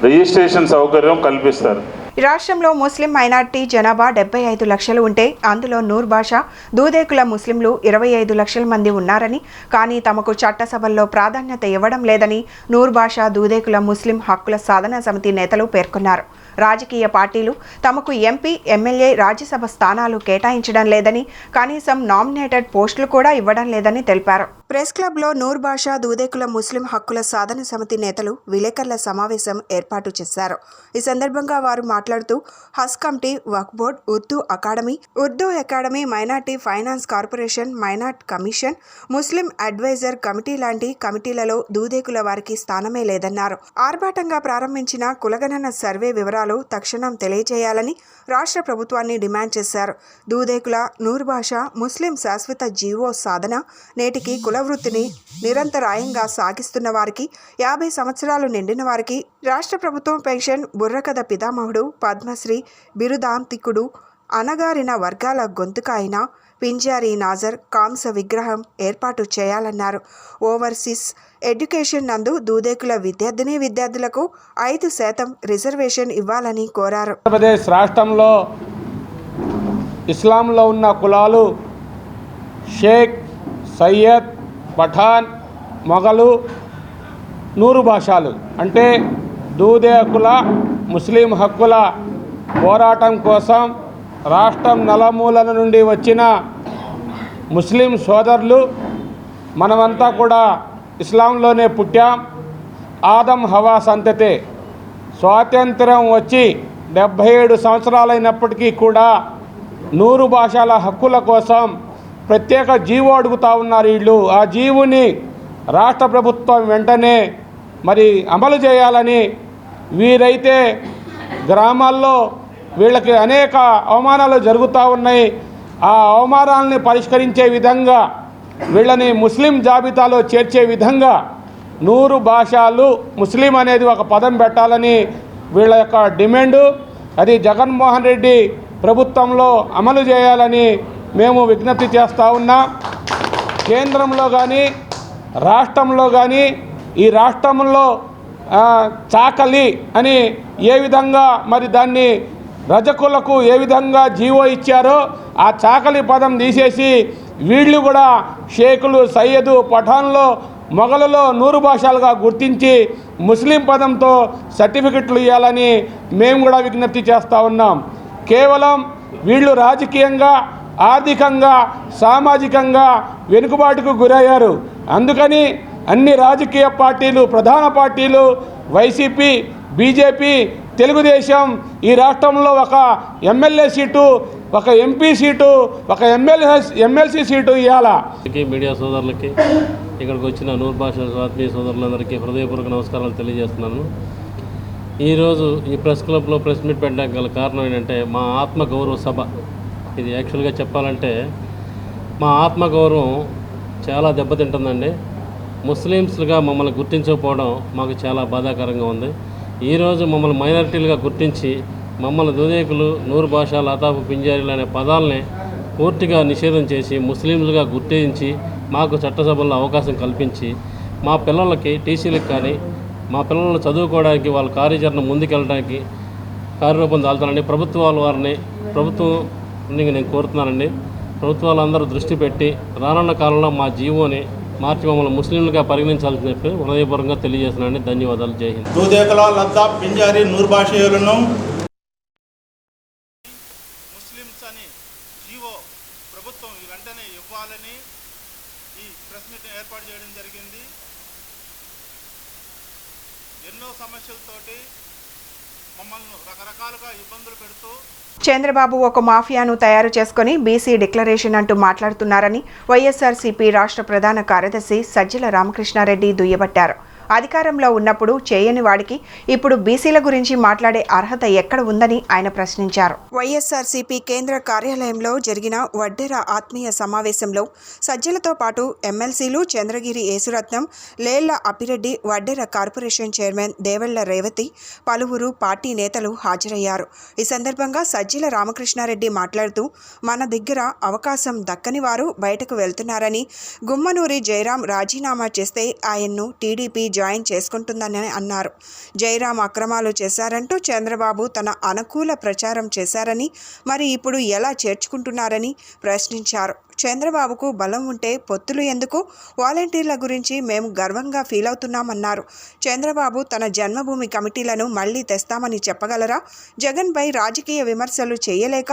రిజిస్ట్రేషన్ సౌకర్యం కల్పిస్తారు. రాష్ట్రంలో ముస్లిం మైనార్టీ జనాభా 75 లక్షలు ఉంటే అందులో నూర్ బాషా దూదేకుల ముస్లింలు 25 లక్షల మంది ఉన్నారని, కానీ తమకు చట్టసభల్లో ప్రాధాన్యత ఇవ్వడం లేదని నూర్ బాషా దూదేకుల ముస్లిం హక్కుల సాధన సమితి నేతలు పేర్కొన్నారు. రాజకీయ పార్టీలు తమకు ఎంపీ, ఎమ్మెల్యే, రాజ్యసభ స్థానాలు కేటాయించడం లేదని, కనీసం నామినేటెడ్ పోస్టులు కూడా ఇవ్వడం లేదని తెలిపారు. ప్రెస్ క్లబ్లో నూర్ బాషా దూదేకుల ముస్లిం హక్కుల సాధన సమితి నేతలు విలేకరుల సమావేశం ఏర్పాటు చేశారు. ఈ సందర్భంగా వారు మాట్లాడుతూ Haj committee, Waqf board, Urdu academy, minority finance corporation, minority commission, Muslim advisor committee లాంటి కమిటీలలో దూదేకుల వారికి స్థానమే లేదన్నారు. ఆర్భాటంగా ప్రారంభించిన కులగణన సర్వే వివరాలు వివరాలు తక్షణం తెలియజేయాలని రాష్ట్ర ప్రభుత్వాన్ని డిమాండ్ చేశారు. దూదేకుల నూరు భాష ముస్లిం శాశ్వత జీవో సాధన నేటికి కులవృత్తిని నిరంతరాయంగా సాగిస్తున్న వారికి 50 సంవత్సరాలు నిండిన వారికి రాష్ట్ర ప్రభుత్వం పెన్షన్, బుర్రకథ పితామహుడు, పద్మశ్రీ బిరుదాంతికుడు, అణగారిన వర్గాల గొంతుక అయిన పింజారీ నాజర్ కాంస విగ్రహం ఏర్పాటు చేయాలన్నారు. ఓవర్సీస్ ఎడ్యుకేషన్ నందు దూదేకుల విద్యార్థులకు 5% రిజర్వేషన్ ఇవ్వాలని కోరారు. ఆంధ్రప్రదేశ్ రాష్ట్రంలో ఇస్లాంలో ఉన్న కులాలు షేక్, సయ్యద్, పఠాన్, మొఘలు, నూరు భాషలు అంటే దూదేకుల ముస్లిం హక్కుల పోరాటం కోసం రాష్ట్రం నలుమూలల నుండి వచ్చిన ముస్లిం సోదరులు మనమంతా కూడా ఇస్లాంలోనే పుట్టాం. ఆదం హవా సంతతే. స్వాతంత్రం వచ్చి 77 సంవత్సరాలైనప్పటికీ కూడా నూరు భాషల హక్కుల కోసం ప్రత్యేక జీవో అడుగుతూ ఉన్నారు వీళ్ళు. ఆ జీవుని రాష్ట్ర ప్రభుత్వం వెంటనే మరి అమలు చేయాలని, వీరైతే గ్రామాల్లో వీళ్ళకి అనేక అవమానాలు జరుగుతూ ఉన్నాయి. ఆ అవమానాలని పరిష్కరించే విధంగా వీళ్ళని ముస్లిం జాబితాలో చేర్చే విధంగా నూరు భాషలు ముస్లిం అనేది ఒక పదం పెట్టాలని వీళ్ళ యొక్క డిమాండు. అది జగన్మోహన్ రెడ్డి ప్రభుత్వంలో అమలు చేయాలని మేము విజ్ఞప్తి చేస్తూ ఉన్నాం. కేంద్రంలో కానీ రాష్ట్రంలో కానీ ఈ రాష్ట్రంలో చాకలి అని ఏ విధంగా మరి దాన్ని రజకులకు ఏ విధంగా జీవో ఇచ్చారో ఆ చాకలి పదం తీసేసి వీళ్ళు కూడా షేకులు, సయ్యదు, పఠాన్లో, మొఘలులో నూరు భాషలుగా గుర్తించి ముస్లిం పదంతో సర్టిఫికెట్లు ఇవ్వాలని మేము కూడా విజ్ఞప్తి చేస్తూ ఉన్నాం. కేవలం వీళ్ళు రాజకీయంగా, ఆర్థికంగా, సామాజికంగా వెనుకబాటుకు గురయ్యారు. అందుకని అన్ని రాజకీయ పార్టీలు, ప్రధాన పార్టీలు వైసీపీ, బీజేపీ, తెలుగుదేశం ఈ రాష్ట్రంలో ఒక ఎమ్మెల్యే సీటు, ఒక ఎంపీ సీటు, ఒక ఎమ్మెల్సీ సీటు ఇవ్వాలా. మీడియా సోదరులకి, ఇక్కడికి వచ్చిన నూరు భాషల ఆత్మీయ సోదరులందరికీ హృదయపూర్వక నమస్కారాలు తెలియజేస్తున్నాను. ఈరోజు ఈ ప్రెస్ క్లబ్లో ప్రెస్ మీట్ పెట్టడానికి గల కారణం ఏంటంటే మా ఆత్మగౌరవ సభ. ఇది యాక్చువల్గా చెప్పాలంటే మా ఆత్మగౌరవం చాలా దెబ్బతింటుందండి. ముస్లిమ్స్గా మమ్మల్ని గుర్తించకపోవడం మాకు చాలా బాధాకరంగా ఉంది. ఈరోజు మమ్మల్ని మైనారిటీలుగా గుర్తించి మమ్మల్ని దుదేకులు, నూరు భాష, లతాఫ్, పింజారీలు అనే పదాలని పూర్తిగా నిషేధం చేసి ముస్లింలుగా గుర్తించి మాకు చట్టసభల్లో అవకాశం కల్పించి మా పిల్లలకి టీసీలకు కానీ మా పిల్లలు చదువుకోవడానికి వాళ్ళ కార్యాచరణ ముందుకెళ్ళడానికి కార్యరూపం దాల్తానండి. ప్రభుత్వం నేను కోరుతున్నానండి. ప్రభుత్వాలందరూ దృష్టి పెట్టి రానున్న కాలంలో మా జీవోని మార్చి మమ్మల్ని ముస్లింలుగా పరిగణించాలని చెప్పి హృదయపూర్వకంగా తెలియజేస్తున్నానండి. ధన్యవాదాలు. జై హింద్. దూదేకుల, లద్దాఫ్, పింజారీ, నూరు భాషీయులను ముస్లిమ్స్ అని జీవో ప్రభుత్వం వెంటనే ఇవ్వాలని ఈ ప్రెస్ మీట్ ఏర్పాటు చేయడం జరిగింది. ఎన్నో సమస్యలతోటి మమ్మల్ని రకరకాలుగా ఇబ్బందులు పెడుతూ చంద్రబాబు ఒక మాఫియాను తయారు చేసుకుని బీసీ డిక్లరేషన్ అంటూ మాట్లాడుతున్నారని వైఎస్ఆర్సీపీ రాష్ట్ర ప్రధాన కార్యదర్శి సజ్జల రామకృష్ణారెడ్డి దుయ్యబట్టారు. అధికారంలో ఉన్నప్పుడు చేయని వాడికి ఇప్పుడు బీసీల గురించి మాట్లాడే అర్హత ఎక్కడ ఉందని ఆయన ప్రశ్నించారు. వైఎస్ఆర్సీపీ కేంద్ర కార్యాలయంలో జరిగిన వడ్డెర ఆత్మీయ సమావేశంలో సజ్జలతో పాటు ఎమ్మెల్సీలు చంద్రగిరి యేసురత్నం, లేళ్ల అప్పిరెడ్డి, వడ్డెర కార్పొరేషన్ చైర్మన్ దేవళ్ల రేవతి, పలువురు పార్టీ నేతలు హాజరయ్యారు. ఈ సందర్భంగా సజ్జల రామకృష్ణారెడ్డి మాట్లాడుతూ మన దగ్గర అవకాశం దక్కని వారు బయటకు వెళ్తున్నారని, గుమ్మనూరి జయరాం రాజీనామా చేస్తే ఆయన్ను టీడీపీ జాయిన్ చేసుకుంటుందని అన్నారు. జయరాం అక్రమాలు చేశారంటూ చంద్రబాబు తన అనుకూల ప్రచారం చేశారని, మరి ఇప్పుడు ఎలా చేర్చుకుంటున్నారని ప్రశ్నించారు. చంద్రబాబుకు బలం ఉంటే పొత్తులు ఎందుకు? వాలంటీర్ల గురించి మేము గర్వంగా ఫీల్ అవుతున్నామన్నారు. చంద్రబాబు తన జన్మభూమి కమిటీలను మళ్లీ తెస్తామని చెప్పగలరా? జగన్పై రాజకీయ విమర్శలు చేయలేక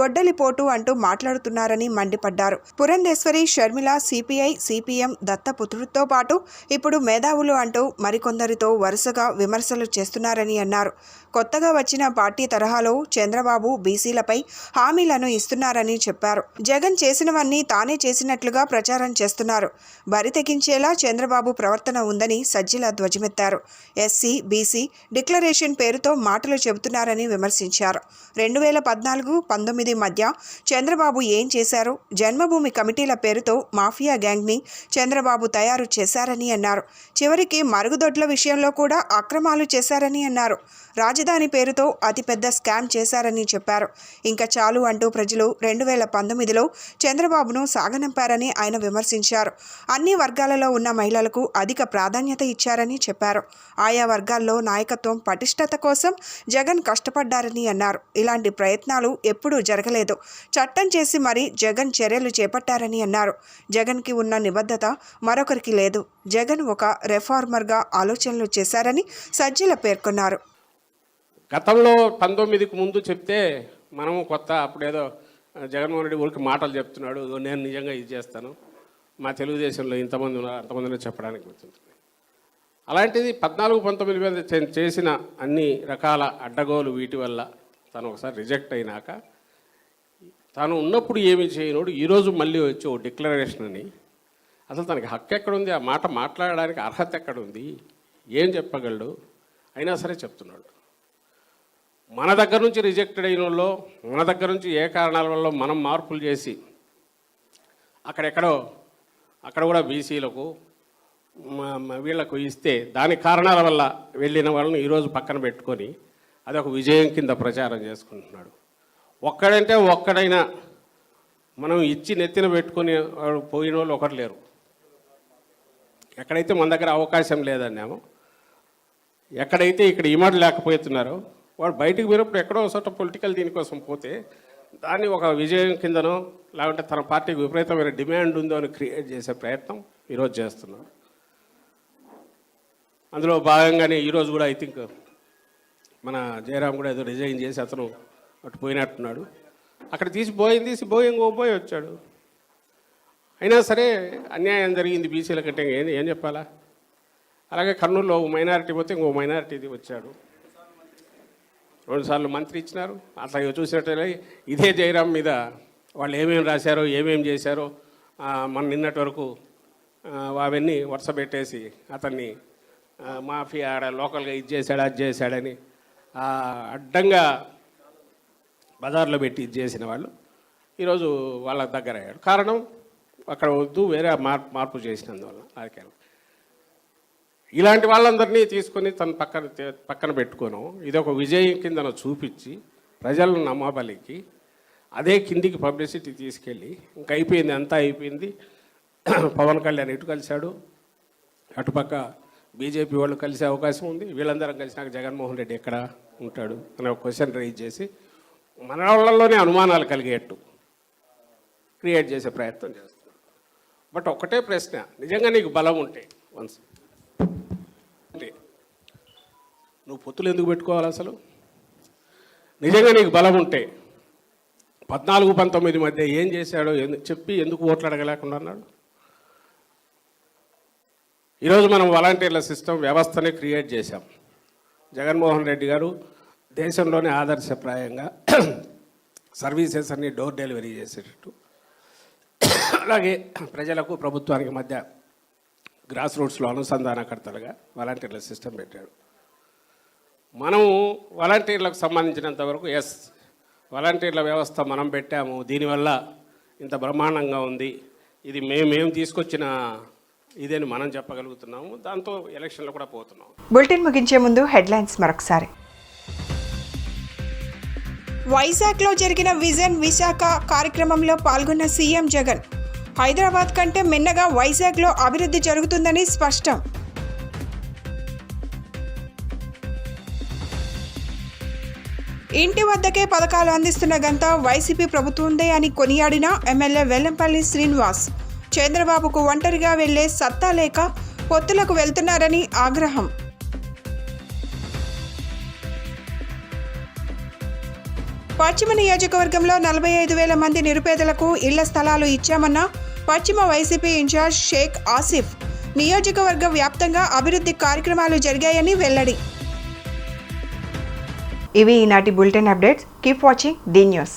గొడ్డలిపోటు అంటూ మాట్లాడుతున్నారని మండిపడ్డారు. పురంధేశ్వరి, షర్మిల, సిపిఐ, సిపిఎం దత్తపుత్రుడితో పాటు ఇప్పుడు మేధావులు అంటూ మరికొందరితో వరుసగా విమర్శలు చేస్తున్నారని అన్నారు. కొత్తగా వచ్చిన పార్టీ తరహాలో చంద్రబాబు బీసీలపై హామీలను ఇస్తున్నారని చెప్పారు. జగన్ చేసిన చేసినవన్నీ తానే చేసినట్లుగా ప్రచారం చేస్తున్నారు. బరి తెగించేలా చంద్రబాబు ప్రవర్తన ఉందని సజ్జల ధ్వజమెత్తారు. ఎస్సీ, బీసీ డిక్లరేషన్ పేరుతో మాటలు చెబుతున్నారని విమర్శించారు. 2014-19 మధ్య చంద్రబాబు ఏం చేశారు? జన్మభూమి కమిటీల పేరుతో మాఫియా గ్యాంగ్ని చంద్రబాబు తయారు చేశారని అన్నారు. చివరికి మరుగుదొడ్ల విషయంలో కూడా అక్రమాలు చేశారని అన్నారు. రాజధాని పేరుతో అతిపెద్ద స్కామ్ చేశారని చెప్పారు. ఇంకా చాలు అంటూ ప్రజలు 2019లో చంద్రబాబును సాగనంపారని ఆయన విమర్శించారు. అన్ని వర్గాలలో ఉన్న మహిళలకు అధిక ప్రాధాన్యత ఇచ్చారని చెప్పారు. ఆయా వర్గాల్లో నాయకత్వం పటిష్టత కోసం జగన్ కష్టపడ్డారని అన్నారు. ఇలాంటి ప్రయత్నాలు ఎప్పుడూ జరగలేదు. చట్టం చేసి మరీ జగన్ చర్యలు చేపట్టారని అన్నారు. జగన్కి ఉన్న నిబద్ధత మరొకరికి లేదు. జగన్ ఒక రిఫార్మర్గా ఆలోచనలు చేశారని సజ్జల పేర్కొన్నారు. గతంలో 19కి ముందు చెప్తే మనము కొత్త అప్పుడేదో జగన్మోహన్ రెడ్డి ఊరికి మాటలు చెప్తున్నాడు, నేను నిజంగా ఇది చేస్తాను, మా తెలుగుదేశంలో ఇంతమంది ఉన్నారు అంతమందిలో చెప్పడానికి వచ్చింది. అలాంటిది 14-19 మీద చేసిన అన్ని రకాల అడ్డగోలు వీటి వల్ల తను ఒకసారి రిజెక్ట్ అయినాక తాను ఉన్నప్పుడు ఏమి చేయనోడు ఈరోజు మళ్ళీ వచ్చి ఓ డిక్లరేషన్ అని, అసలు తనకి హక్కు ఎక్కడుంది? ఆ మాట మాట్లాడడానికి అర్హత ఎక్కడుంది? ఏం చెప్పగలడు? అయినా సరే చెప్తున్నాడు. మన దగ్గర నుంచి రిజెక్టెడ్ అయిన వాళ్ళు, మన దగ్గర నుంచి ఏ కారణాల వల్ల మనం మార్పులు చేసి అక్కడ కూడా బీసీలకు వీళ్లకు ఇస్తే దాని కారణాల వల్ల వెళ్ళిన వాళ్ళని ఈరోజు పక్కన పెట్టుకొని అదొక విజయం కింద ప్రచారం చేసుకుంటున్నాడు. ఒక్కడైనా మనం ఇచ్చి నెత్తిన పెట్టుకొని పోయిన వాళ్ళు ఒకరు లేరు. ఎక్కడైతే మన దగ్గర అవకాశం లేదన్నామో, ఎక్కడైతే ఇక్కడ ఇమడ లేకపోతున్నారో వాడు బయటకు పోయినప్పుడు ఎక్కడో ఒకసారి పొలిటికల్ దీనికోసం పోతే దాన్ని ఒక విజయం కిందనో లేకుంటే తన పార్టీకి విపరీతమైన డిమాండ్ ఉందో అని క్రియేట్ చేసే ప్రయత్నం ఈరోజు చేస్తున్నాం. అందులో భాగంగానే ఈరోజు కూడా ఐ థింక్ మన జయరాం కూడా ఏదో రిజైన్ చేసి అతను అటు పోయినట్టున్నాడు. అక్కడ తీసి పోయి వచ్చాడు. అయినా సరే అన్యాయం జరిగింది బీసీల కంటే ఏం చెప్పాలా? అలాగే కర్నూలులో మైనారిటీ పోతే ఇంకో మైనారిటీది వచ్చాడు. 2 సార్లు మంత్రి ఇచ్చినారు. అట్లా చూసినట్లయితే ఇదే జయరాం మీద వాళ్ళు ఏమేమి రాశారో ఏమేమి చేశారో మన నిన్నటి వరకు అవన్నీ వరుస పెట్టేసి అతన్ని మాఫియా లోకల్గా ఇది చేశాడు అది చేశాడని అడ్డంగా బజార్లో పెట్టి ఇది చేసిన వాళ్ళు ఈరోజు వాళ్ళకి దగ్గర అయ్యాడు. కారణం అక్కడ వద్దు వేరే మార్పు చేసినందువల్ల రాజకీయాలు. ఇలాంటి వాళ్ళందరినీ తీసుకొని తన పక్కన పెట్టుకోను ఇది ఒక విజయం కిందన చూపించి ప్రజలను నమ్మబలికి అదే కిందికి పబ్లిసిటీ తీసుకెళ్ళి ఇంకా అయిపోయింది, అంతా అయిపోయింది. పవన్ కళ్యాణ్ ఇటు కలిశాడు, అటుపక్క బీజేపీ వాళ్ళు కలిసే అవకాశం ఉంది. వీళ్ళందరం కలిసినాక జగన్మోహన్ రెడ్డి ఎక్కడ ఉంటాడు అనే ఒక క్వశ్చన్ రైజ్ చేసి మన వాళ్ళలోనే అనుమానాలు కలిగేట్టు క్రియేట్ చేసే ప్రయత్నం చేస్తున్నాడు. బట్ ఒకటే ప్రశ్న, నిజంగా నీకు బలం ఉంటే నువ్వు పొత్తులు ఎందుకు పెట్టుకోవాలి? అసలు నిజంగా నీకు బలం ఉంటే 14-19 మధ్య ఏం చేశాడో చెప్పి ఎందుకు ఓట్లు అడగలేకుండా అన్నాడు? ఈరోజు మనం వాలంటీర్ల సిస్టమ్ వ్యవస్థనే క్రియేట్ చేశాం. జగన్మోహన్ రెడ్డి గారు దేశంలోనే ఆదర్శప్రాయంగా సర్వీసెస్ అన్ని డోర్ డెలివరీ చేసేటట్టు, అలాగే ప్రజలకు ప్రభుత్వానికి మధ్య గ్రాస్ రూట్స్లో అనుసంధానకర్తలుగా వాలంటీర్ల సిస్టమ్ పెట్టాడు. మనం వాలంటీర్లకు సంబంధించినంత వరకు వాలంటీర్ల వ్యవస్థ మనం పెట్టాము, దీనివల్ల ఇంత బ్రహ్మాండంగా ఉంది, ఇది మేము తీసుకొచ్చిన ఇదేని మనం చెప్పగలుగుతున్నాము. దాంతో ఎలక్షన్లో కూడా పోతున్నాం. బులెటిన్ ముగించే ముందు హెడ్లైన్స్ మరొకసారి. వైజాగ్లో జరిగిన విజన్ విశాఖ కార్యక్రమంలో పాల్గొన్న సీఎం జగన్, హైదరాబాద్ కంటే మిన్నగా వైజాగ్లో అభివృద్ధి జరుగుతుందని స్పష్టం. ఇంటి వద్దకే పథకాలు అందిస్తున్న ఘనత వైసీపీ ప్రభుత్వందే అని కొనియాడిన ఎమ్మెల్యే వెల్లంపల్లి శ్రీనివాస్, చంద్రబాబుకు ఒంటరిగా వెళ్లే సత్తా లేక పొత్తులకు వెళ్తున్నారని ఆగ్రహం. పశ్చిమ నియోజకవర్గంలో 45,000 మంది నిరుపేదలకు ఇళ్ల స్థలాలు ఇచ్చామన్న పశ్చిమ వైసీపీ ఇన్ఛార్జ్ షేక్ ఆసిఫ్, నియోజకవర్గ వ్యాప్తంగా అభివృద్ధి కార్యక్రమాలు జరిగాయని వెల్లడి. ఇవి ఈనాటి bulletin updates. Keep watching the news.